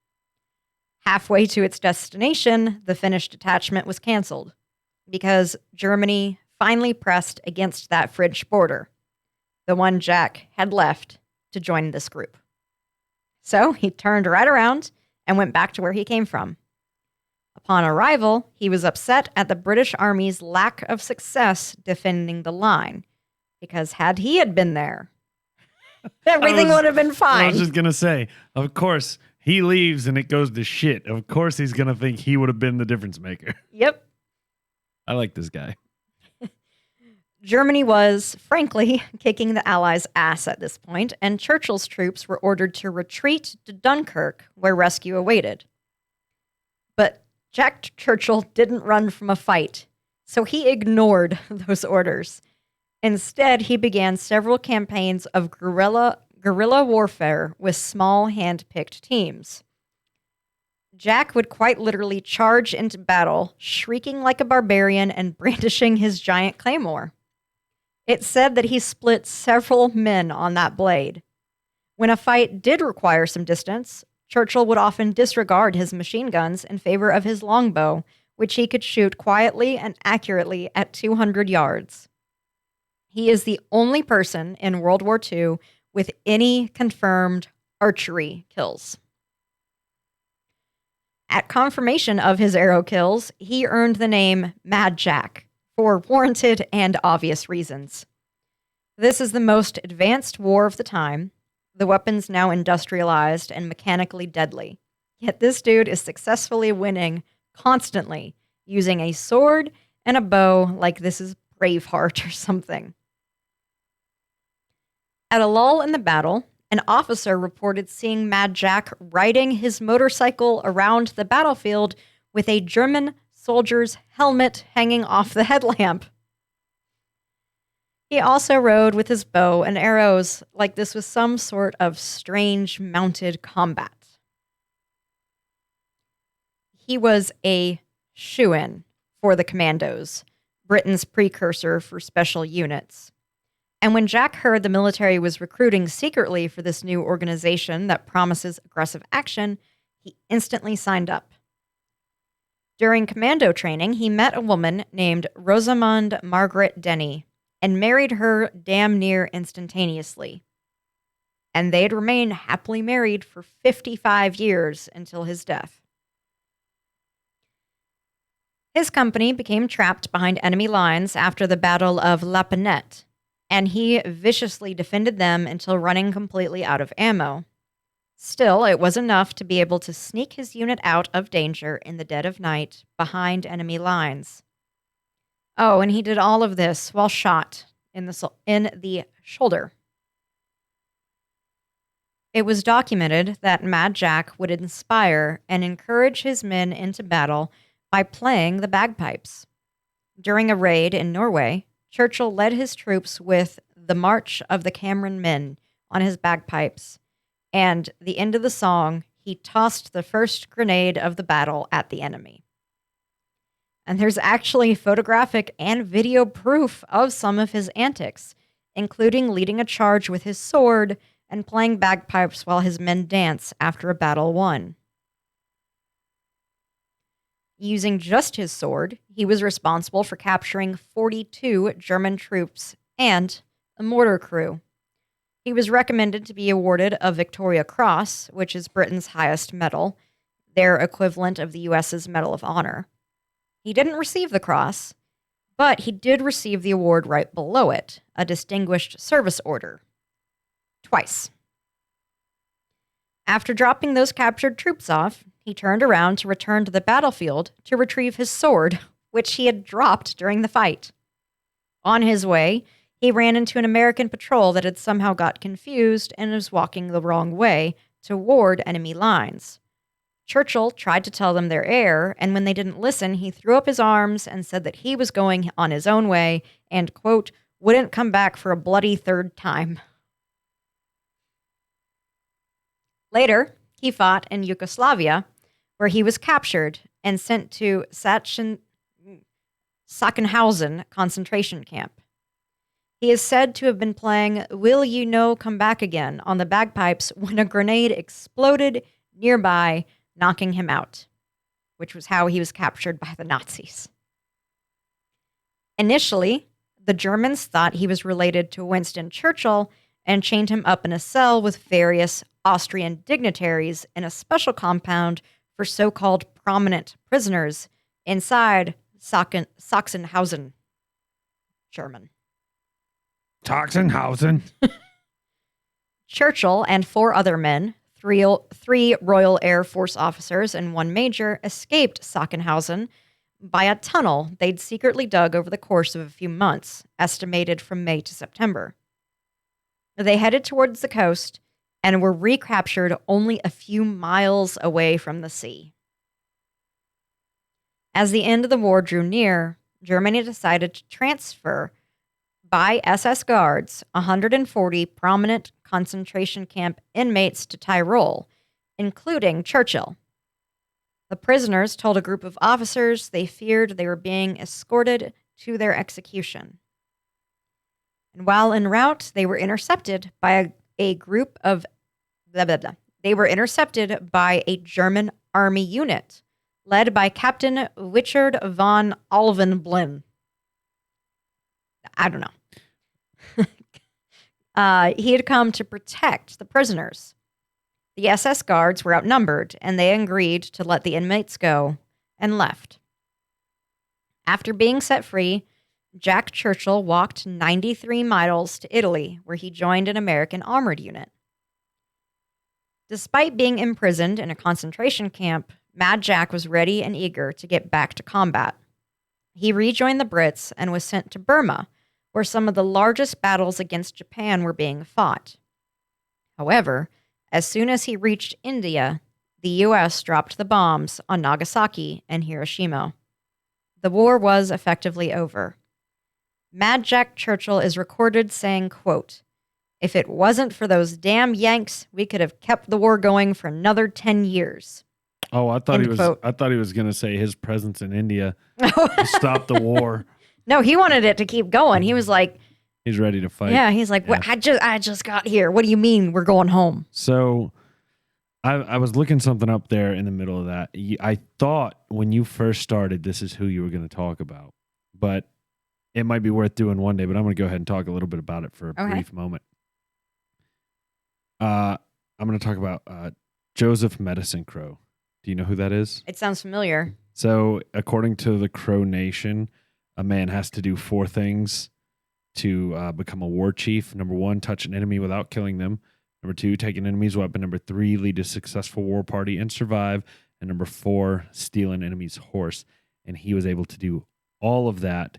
Halfway to its destination, the Finnish detachment was canceled because Germany finally pressed against that French border, the one Jack had left to join this group. So he turned right around and went back to where he came from. Upon arrival, he was upset at the British Army's lack of success defending the line, because had he had been there, everything would have been fine. I was just going to say, of course, he leaves and it goes to shit. Of course he's going to think he would have been the difference maker. Yep. I like this guy. Germany was, frankly, kicking the Allies' ass at this point, and Churchill's troops were ordered to retreat to Dunkirk, where rescue awaited. But Jack Churchill didn't run from a fight, so he ignored those orders. Instead, he began several campaigns of guerrilla warfare with small hand-picked teams. Jack would quite literally charge into battle, shrieking like a barbarian and brandishing his giant claymore. It said that he split several men on that blade. When a fight did require some distance, Churchill would often disregard his machine guns in favor of his longbow, which he could shoot quietly and accurately at 200 yards. He is the only person in World War II with any confirmed archery kills. At confirmation of his arrow kills, he earned the name Mad Jack for warranted and obvious reasons. This is the most advanced war of the time, the weapons now industrialized and mechanically deadly. Yet this dude is successfully winning constantly, using a sword and a bow like this is Braveheart or something. At a lull in the battle, an officer reported seeing Mad Jack riding his motorcycle around the battlefield with a German soldier's helmet hanging off the headlamp. He also rode with his bow and arrows like this was some sort of strange mounted combat. He was a shoo-in for the Commandos, Britain's precursor for special units. And when Jack heard the military was recruiting secretly for this new organization that promises aggressive action, he instantly signed up. During commando training, he met a woman named Rosamund Margaret Denny and married her damn near instantaneously. and they'd remain happily married for 55 years until his death. His company became trapped behind enemy lines after the Battle of La Panette, and he viciously defended them until running completely out of ammo. Still, it was enough to be able to sneak his unit out of danger in the dead of night behind enemy lines. Oh, and he did all of this while shot in the shoulder. It was documented that Mad Jack would inspire and encourage his men into battle by playing the bagpipes. During a raid in Norway, Churchill led his troops with the March of the Cameron Men on his bagpipes, and the end of the song, he tossed the first grenade of the battle at the enemy. And there's actually photographic and video proof of some of his antics, including leading a charge with his sword and playing bagpipes while his men dance after a battle won. Using just his sword, he was responsible for capturing 42 German troops and a mortar crew. He was recommended to be awarded a Victoria Cross, which is Britain's highest medal, their equivalent of the U.S.'s Medal of Honor. He didn't receive the cross, but he did receive the award right below it, a Distinguished Service Order. Twice. After dropping those captured troops off, he turned around to return to the battlefield to retrieve his sword, which he had dropped during the fight. On his way, he ran into an American patrol that had somehow got confused and was walking the wrong way toward enemy lines. Churchill tried to tell them their error, and when they didn't listen, he threw up his arms and said that he was going on his own way and, quote, wouldn't come back for a bloody third time. Later, he fought in Yugoslavia, where he was captured and sent to Sachsenhausen concentration camp. He is said to have been playing Will You Know Come Back Again on the bagpipes when a grenade exploded nearby, knocking him out, which was how he was captured by the Nazis. Initially, the Germans thought he was related to Winston Churchill and chained him up in a cell with various Austrian dignitaries in a special compound for so-called prominent prisoners inside Sachsenhausen, German. Sachsenhausen. Churchill and 4 other men, three Royal Air Force officers and 1 major, escaped Sachsenhausen by a tunnel they'd secretly dug over the course of a few months, estimated from May to September. They headed towards the coast and were recaptured only a few miles away from the sea. As the end of the war drew near, Germany decided to transfer by SS guards 140 prominent concentration camp inmates to Tyrol, including Churchill. The prisoners told a group of officers they feared they were being escorted to their execution. And while en route, they were intercepted by a group of They were intercepted by a German army unit led by Captain Richard von Alvenblin. I don't know. He had come to protect the prisoners. The SS guards were outnumbered, and they agreed to let the inmates go and left. After being set free, Jack Churchill walked 93 miles to Italy, where he joined an American armored unit. Despite being imprisoned in a concentration camp, Mad Jack was ready and eager to get back to combat. He rejoined the Brits and was sent to Burma, where some of the largest battles against Japan were being fought. However, as soon as he reached India, the U.S. dropped the bombs on Nagasaki and Hiroshima. The war was effectively over. Mad Jack Churchill is recorded saying, quote, "If it wasn't for those damn Yanks, we could have kept the war going for another 10 years." Oh, I thought End he was. quote. I thought he was going to say his presence in India stopped the war. No, he wanted it to keep going. He was like, He's ready to fight. yeah, he's like, Yeah. I just got here. What do you mean we're going home? So, I was looking something up there in the middle of that. I thought when you first started, this is who you were going to talk about, but it might be worth doing one day. But I'm going to go ahead and talk a little bit about it for a Okay. brief moment. I'm going to talk about Joseph Medicine Crow. Do you know who that is? It sounds familiar. So, according to the Crow Nation, a man has to do 4 things to become a war chief. Number 1, touch an enemy without killing them. Number 2, take an enemy's weapon. Number 3, lead a successful war party and survive. And number 4, steal an enemy's horse. And he was able to do all of that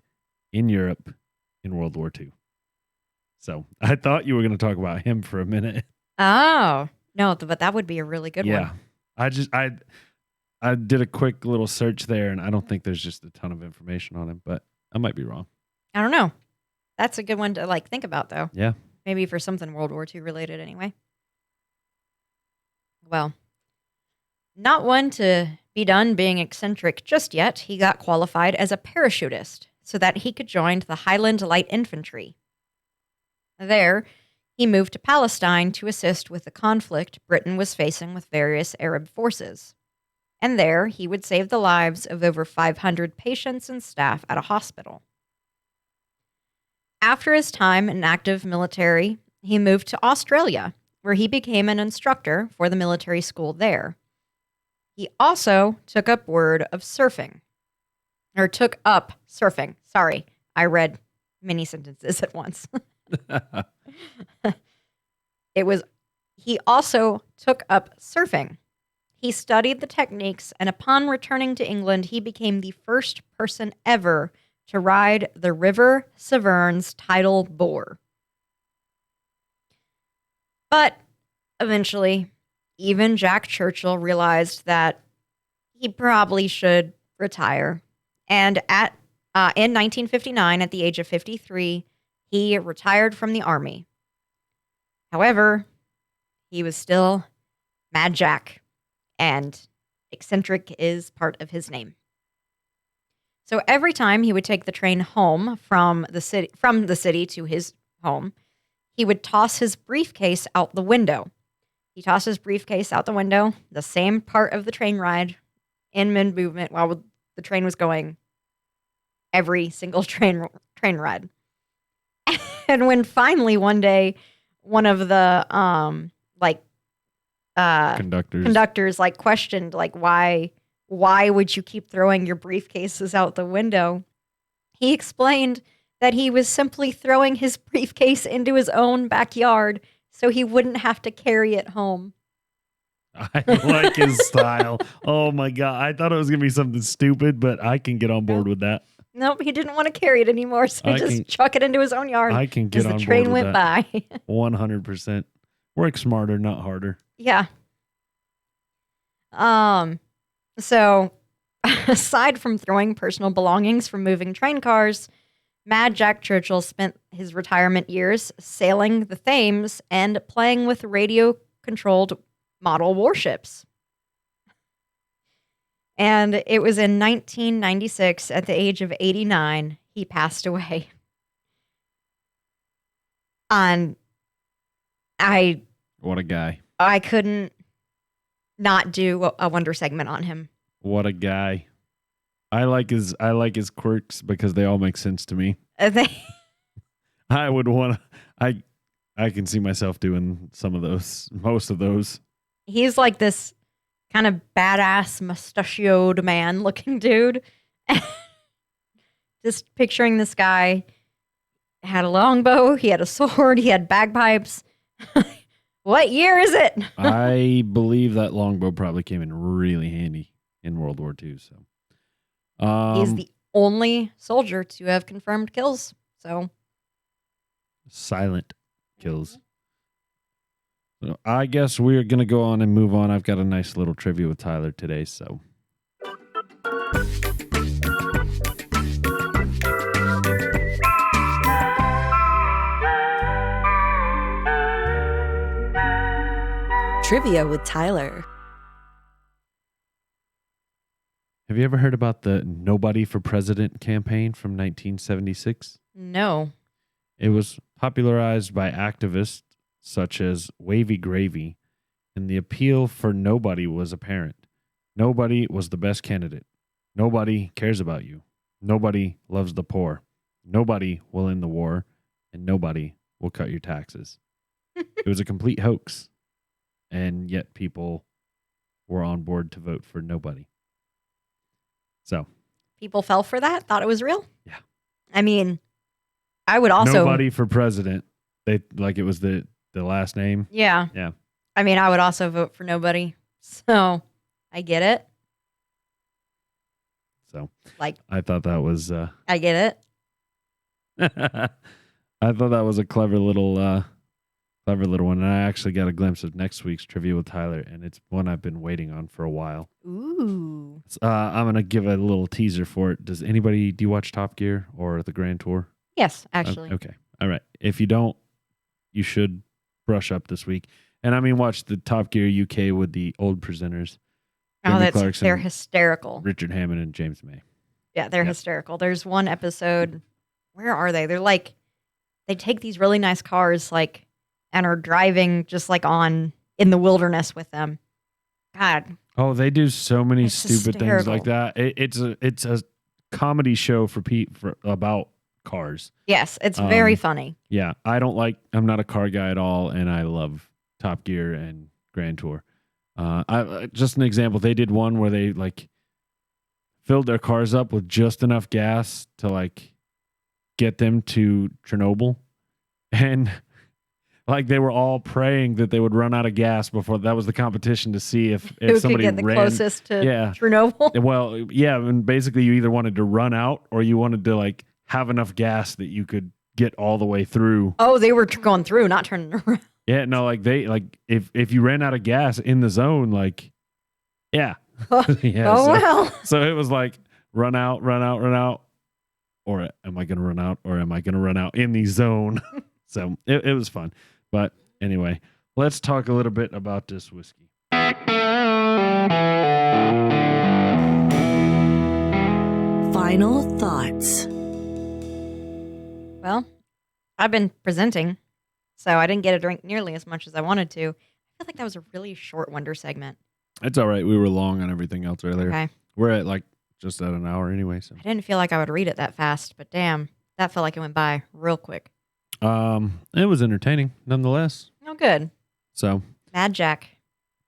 in Europe in World War II. So I thought you were going to talk about him for a minute. Oh, no, but that would be a really good one. I did a quick little search there, and I don't think there's just a ton of information on him, but I might be wrong. I don't know. That's a good one to think about, though. Yeah. Maybe for something World War II related anyway. Well, not one to be done being eccentric just yet, he got qualified as a parachutist so that he could join the Highland Light Infantry. There, he moved to Palestine to assist with the conflict Britain was facing with various Arab forces. And there, he would save the lives of over 500 patients and staff at a hospital. After his time in active military, he moved to Australia, where he became an instructor for the military school there. He also took up surfing. Sorry, I read many sentences at once. He also took up surfing. He studied the techniques, and upon returning to England, he became the first person ever to ride the River Severne's tidal bore. But eventually, even Jack Churchill realized that he probably should retire. And in 1959, at the age of 53, he retired from the army. However, he was still Mad Jack, and eccentric is part of his name. So every time he would take the train home from the city to his home, he would toss his briefcase out the window. He tossed his briefcase out the window, the same part of the train ride, in mid-movement while the train was going, every single train ride. And when finally one day, one of the conductors questioned why would you keep throwing your briefcases out the window? He explained that he was simply throwing his briefcase into his own backyard so he wouldn't have to carry it home. I like his style. Oh my God. I thought it was going to be something stupid, but I can get on board with that. Nope, he didn't want to carry it anymore, so he just chuck it into his own yard. I can get on board with that. As the train went by. 100%. Work smarter, not harder. Yeah. So, aside from throwing personal belongings from moving train cars, Mad Jack Churchill spent his retirement years sailing the Thames and playing with radio-controlled model warships. And it was in 1996, at the age of 89, he passed away. And what a guy. I couldn't not do a Wonder segment on him. What a guy. I like his quirks because they all make sense to me. I would want to, I can see myself doing most of those. He's like this kind of badass mustachioed man looking dude. Just picturing this guy had a longbow, he had a sword, he had bagpipes. What year is it? I believe that longbow probably came in really handy in World War II. So he's the only soldier to have confirmed kills. So silent kills. So I guess we're going to go on and move on. I've got a nice little trivia with Tyler today, so. Trivia with Tyler. Have you ever heard about the Nobody for President campaign from 1976? No. It was popularized by activists such as Wavy Gravy, and the appeal for nobody was apparent. Nobody was the best candidate. Nobody cares about you. Nobody loves the poor. Nobody will end the war, and nobody will cut your taxes. It was a complete hoax. and yet people were on board to vote for nobody. So People fell for that, thought it was real. Yeah. I mean, I would also nobody for president. They like it was the last name. Yeah. Yeah. I mean, I would also vote for nobody. So I get it. So Like, I thought that was I get it. I thought that was a clever little one. And I actually got a glimpse of next week's Trivia with Tyler, and it's one I've been waiting on for a while. Ooh. I'm going to give a little teaser for it. Do you watch Top Gear or the Grand Tour? Yes, actually. Okay. All right. If you don't, you should brush up this week. And I mean, watch the Top Gear UK with the old presenters. Oh, Jeremy Clarkson, they're hysterical. Richard Hammond and James May. Yeah, they're hysterical. There's one episode. Where are they? They're like, they take these really nice cars, like, and are driving just like in the wilderness with them. God. Oh, they do so many It's stupid things like hysterical. that. It's a comedy show for about cars. Yes, it's very funny. Yeah, I'm not a car guy at all, and I love Top Gear and Grand Tour. Just an example, they did one where they like filled their cars up with just enough gas to like get them to Chernobyl, and like they were all praying that they would run out of gas before that was the competition to see if Who somebody could get the ran closest to Chernobyl? Well, yeah, and basically you either wanted to run out or you wanted to like have enough gas that you could get all the way through. Oh, they were going through, not turning around. Yeah, no, like if you ran out of gas in the zone, like yeah. Yeah. Well. So it was like run out, or am I gonna run out, or am I gonna run out in the zone? So it was fun. But anyway, let's talk a little bit about this whiskey. Final thoughts. Well, I've been presenting, so I didn't get to drink nearly as much as I wanted to. I feel like that was a really short wonder segment. It's all right. We were long on everything else earlier. Okay. We're at like just at an hour anyway. So I didn't feel like I would read it that fast, but damn, that felt like it went by real quick. it was entertaining nonetheless. Oh, good. So Mad Jack.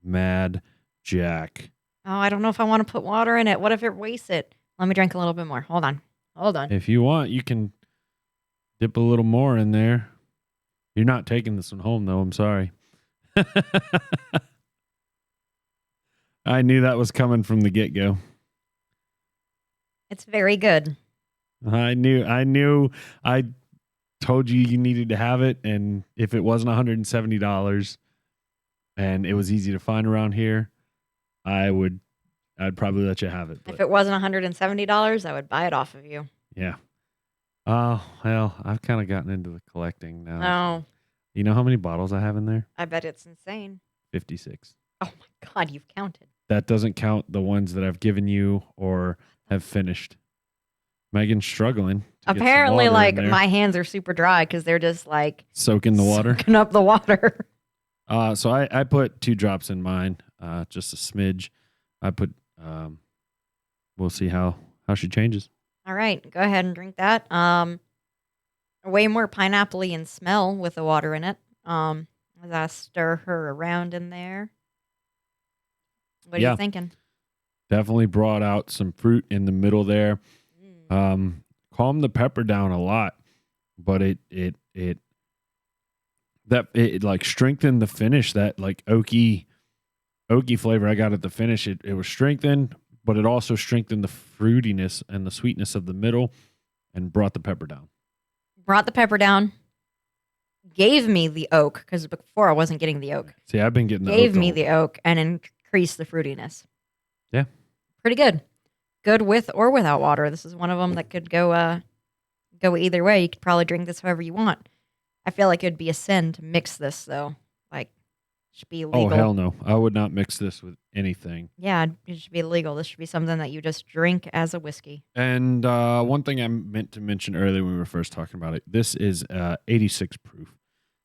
Mad Jack. Oh, I don't know if I want to put water in it. What if it wastes it? Let me drink a little bit more. Hold on. If you want, you can dip a little more in there. You're not taking this one home, though. I'm sorry. I knew that was coming from the get-go. It's very good. I knew. I told you needed to have it, and if it wasn't $170 and it was easy to find around here, I'd probably let you have it. But If it wasn't $170, I would buy it off of you. yeah. Oh, well, I've kind of gotten into the collecting now. Oh, You know how many bottles I have in there? I bet it's insane. 56. Oh my God, you've counted. That doesn't count the ones that I've given you or have finished. Megan's struggling. to get some Apparently, water like, in there. my hands are super dry because they're just like soaking the water. soaking up the water. So I put 2 drops in mine, just a smidge. I put, we'll see how she changes. All right, go ahead and drink that. Way more pineapple-y in smell with the water in it. As I stir her around in there. What are Yeah. you thinking? Definitely brought out some fruit in the middle there. Calmed the pepper down a lot, but it like strengthened the finish. That like oaky flavor I got at the finish. It was strengthened, but it also strengthened the fruitiness and the sweetness of the middle, and brought the pepper down. Brought the pepper down. Gave me the oak because before I wasn't getting the oak. See, I've been getting the Gave oak me all- the oak and increased the fruitiness. Yeah. Pretty good. Good with or without water. This is one of them that could go either way. You could probably drink this however you want. I feel like it'd be a sin to mix this though. Like, it should be Oh illegal. hell no! I would not mix this with anything. Yeah, it should be illegal. This should be something that you just drink as a whiskey. And one thing I meant to mention earlier when we were first talking about it, this is 86 proof,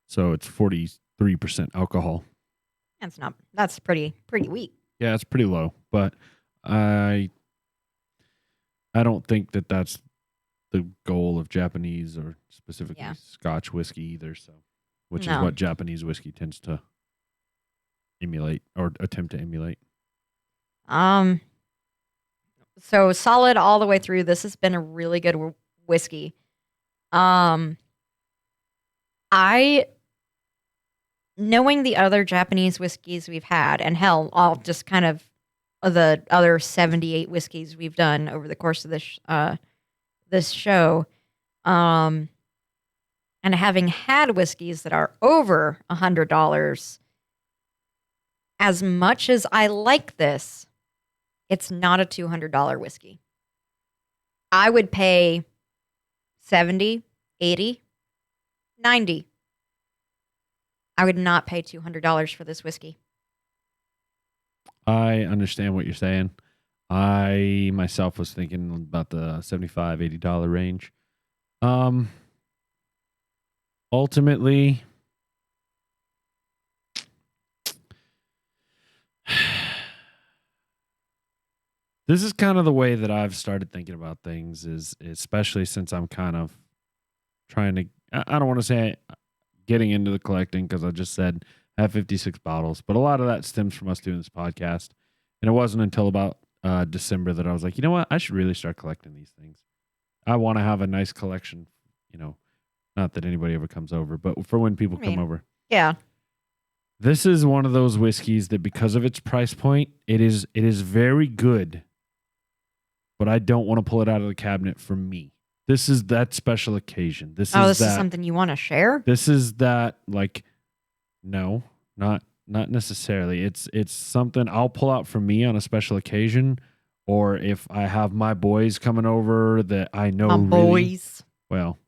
so it's 43% alcohol. That's pretty weak. Yeah, it's pretty low, but I don't think that that's the goal of Japanese or specifically Yeah. Scotch whiskey either. So, which is No. what Japanese whiskey tends to emulate or attempt to emulate. So solid all the way through. This has been a really good whiskey. Knowing the other Japanese whiskeys we've had, and hell, all just kind of the other 78 whiskeys we've done over the course of this show, and having had whiskeys that are over $100, as much as I like this, it's not a $200 whiskey. I would pay 70, 80, 90. I would not pay $200 for this whiskey. I understand what you're saying. I myself was thinking about the $75, $80 range. Ultimately, this is kind of the way that I've started thinking about things, is especially since I'm kind of trying to, I don't want to say getting into the collecting, because I just said I have 56 bottles, but a lot of that stems from us doing this podcast. And it wasn't until about December that I was like, you know what? I should really start collecting these things. I want to have a nice collection, not that anybody ever comes over, but for when people come over. Yeah. This is one of those whiskeys that, because of its price point, it is very good, but I don't want to pull it out of the cabinet for me. This is that special occasion. This is something you want to share? This is that, like, no, not necessarily. It's something I'll pull out for me on a special occasion, or if I have my boys coming over that I know. My boys. Well,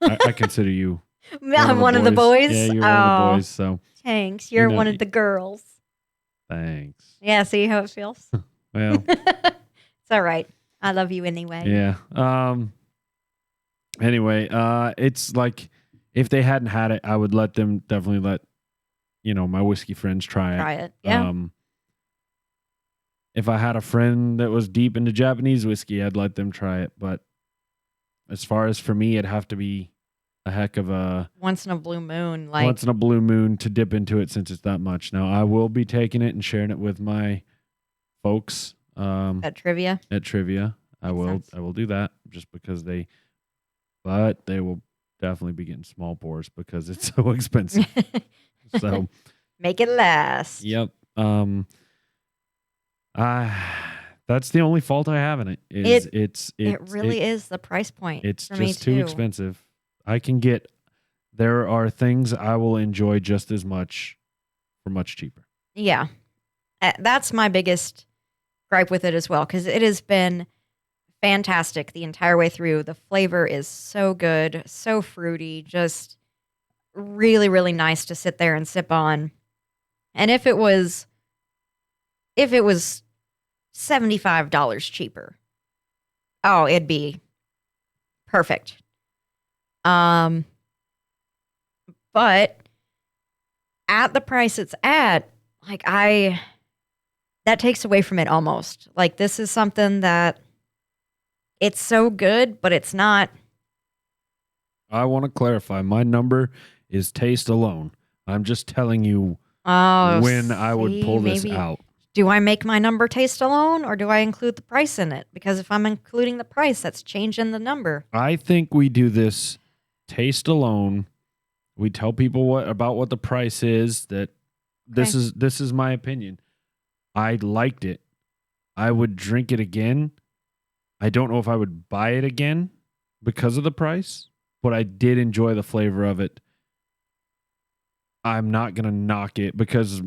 I consider you. I'm one of the boys. Yeah, you're one of the boys. So thanks. You're one of the girls. Thanks. Yeah. See how it feels? Well, it's all right. I love you anyway. Yeah. Anyway, it's like, if they hadn't had it, I would definitely let, my whiskey friends try it. Yeah. If I had a friend that was deep into Japanese whiskey, I'd let them try it. But as far as for me, it'd have to be a heck of a once in a blue moon to dip into it, since it's that much. Now, I will be taking it and sharing it with my folks at trivia. I will do that, just because but they will definitely be getting small pours because it's so expensive. So make it last. Yep. That's the only fault I have in it. It really is the price point. It's just too expensive. There are things I will enjoy just as much for much cheaper. Yeah. That's my biggest gripe with it as well, because it has been fantastic the entire way through. The flavor is so good, so fruity, just really, really nice to sit there and sip on. And if it was $75 cheaper, it'd be perfect. But at the price it's at, that takes away from it almost. Like, this is something that it's so good, but it's not. I want to clarify. My number is taste alone. I'm just telling you I would pull this out. Do I make my number taste alone, or do I include the price in it? Because if I'm including the price, that's changing the number. I think we do this taste alone. We tell people about what the price is. That this is my opinion. I liked it. I would drink it again. I don't know if I would buy it again because of the price, but I did enjoy the flavor of it. I'm not going to knock it because,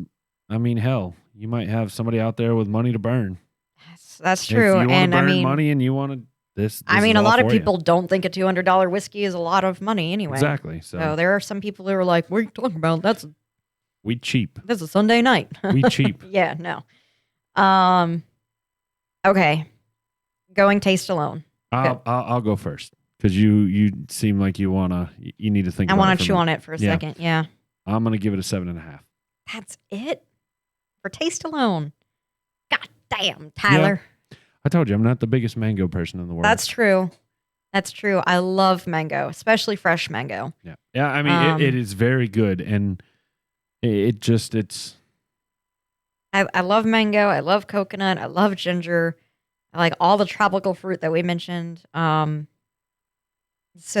hell, you might have somebody out there with money to burn. That's true. If you want to burn money and you want to, this a lot of people don't think a $200 whiskey is a lot of money anyway. Exactly. So there are some people who are like, what are you talking about? We cheap. That's a Sunday night. We cheap. Yeah, no. Okay. Going taste alone. I'll go first because you seem like you need to think. I want to chew on it for a second. Yeah. I'm gonna give it a 7.5. That's it for taste alone. God damn, Tyler. Yeah. I told you I'm not the biggest mango person in the world. That's true. I love mango, especially fresh mango. Yeah. Yeah. It is very good, and it's I love mango. I love coconut. I love ginger. I like all the tropical fruit that we mentioned. So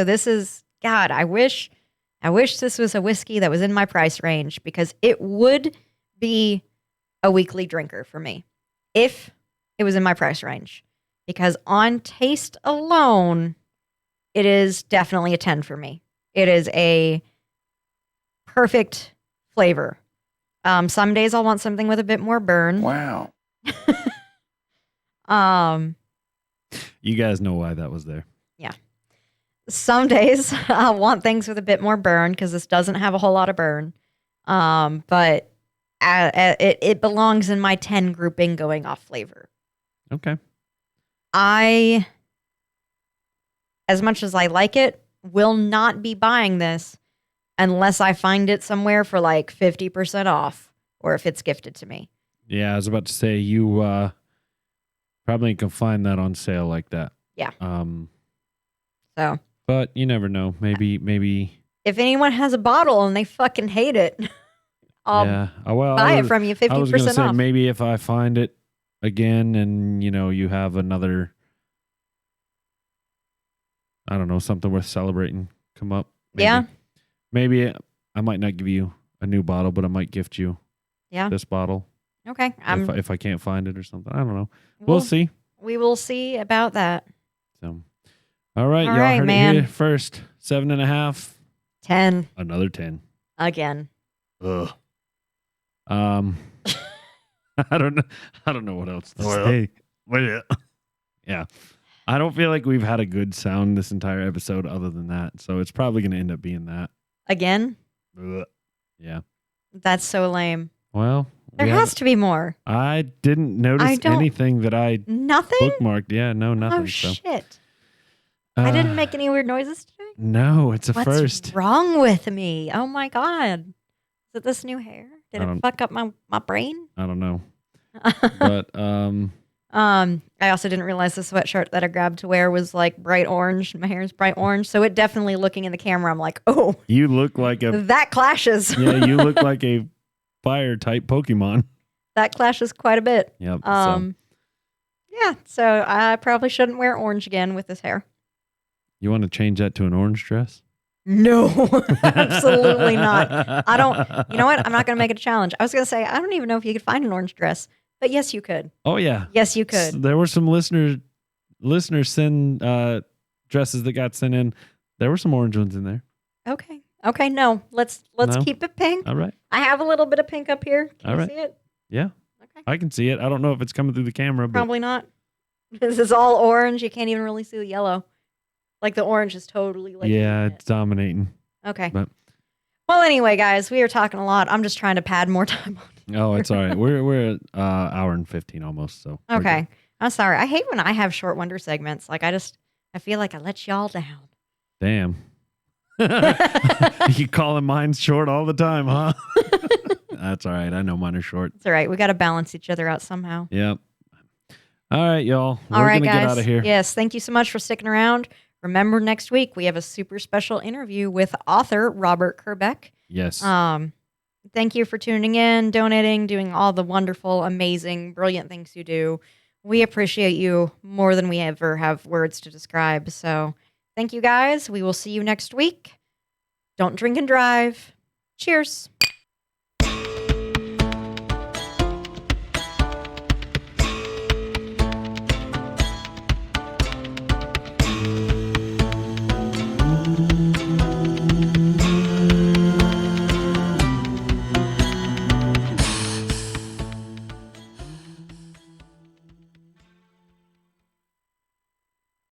this is God. I wish this was a whiskey that was in my price range because it would be a weekly drinker for me if it was in my price range. Because on taste alone, it is definitely a 10 for me. It is a perfect flavor. Some days I'll want something with a bit more burn. Wow. You guys know why that was there. Yeah. Some days I'll want things with a bit more burn because this doesn't have a whole lot of burn. But it belongs in my 10 grouping going off flavor. Okay. As much as I like it, will not be buying this unless I find it somewhere for like 50% off or if it's gifted to me. Yeah, I was about to say you probably can find that on sale like that. Yeah. So. But you never know. Maybe. If anyone has a bottle and they fucking hate it, I'll buy it from you 50% off. I was going to say maybe if I find it again and you have another, I don't know, something worth celebrating come up. Maybe I might not give you a new bottle, but I might gift you this bottle. Okay. If I can't find it or something. I don't know. We'll see. We will see about that. So, all right. Y'all heard it here first. 7.5. 10. Another 10. Again. Ugh. I don't know what else to say. Yeah. I don't feel like we've had a good sound this entire episode other than that. So it's probably going to end up being that. Again? Ugh. Yeah. That's so lame. Well, there has to be more. I didn't notice anything that I bookmarked. Yeah, no, nothing. Oh, shit. I didn't make any weird noises today? No, it's a first. What's wrong with me? Oh, my God. Is it this new hair? Did it fuck up my brain? I don't know. But, I also didn't realize the sweatshirt that I grabbed to wear was like bright orange. My hair is bright orange. So it definitely looking in the camera, I'm like, oh. You look like that clashes. Yeah, you look like a fire type Pokemon. That clashes quite a bit. Yep. Yeah, so I probably shouldn't wear orange again with this hair. You want to change that to an orange dress? No, absolutely not. I don't, you know what? I'm not going to make it a challenge. I was going to say, I don't even know if you could find an orange dress, but yes, you could. Oh, yeah. Yes, you could. There were some listeners send dresses that got sent in. There were some orange ones in there. Okay. No, let's keep it pink. All right. I have a little bit of pink up here. Can you see it? Yeah. Okay. I can see it. I don't know if it's coming through the camera. Probably not. This is all orange. You can't even really see the yellow. Like the orange is totally like. Yeah, it's dominating. Okay. But, well, anyway, guys, we are talking a lot. I'm just trying to pad more time on. Oh, it's all right. We're at hour and 15 almost. So okay. I'm sorry. I hate when I have short wonder segments. Like I feel like I let y'all down. Damn. You calling mine short all the time, huh? That's all right. I know mine are short. It's all right. We got to balance each other out somehow. Yep. All right, y'all. All right, We're going to get out of here. Yes. Thank you so much for sticking around. Remember, next week we have a super special interview with author Robert Kerbeck. Yes. Thank you for tuning in, donating, doing all the wonderful, amazing, brilliant things you do. We appreciate you more than we ever have words to describe. So thank you, guys. We will see you next week. Don't drink and drive. Cheers.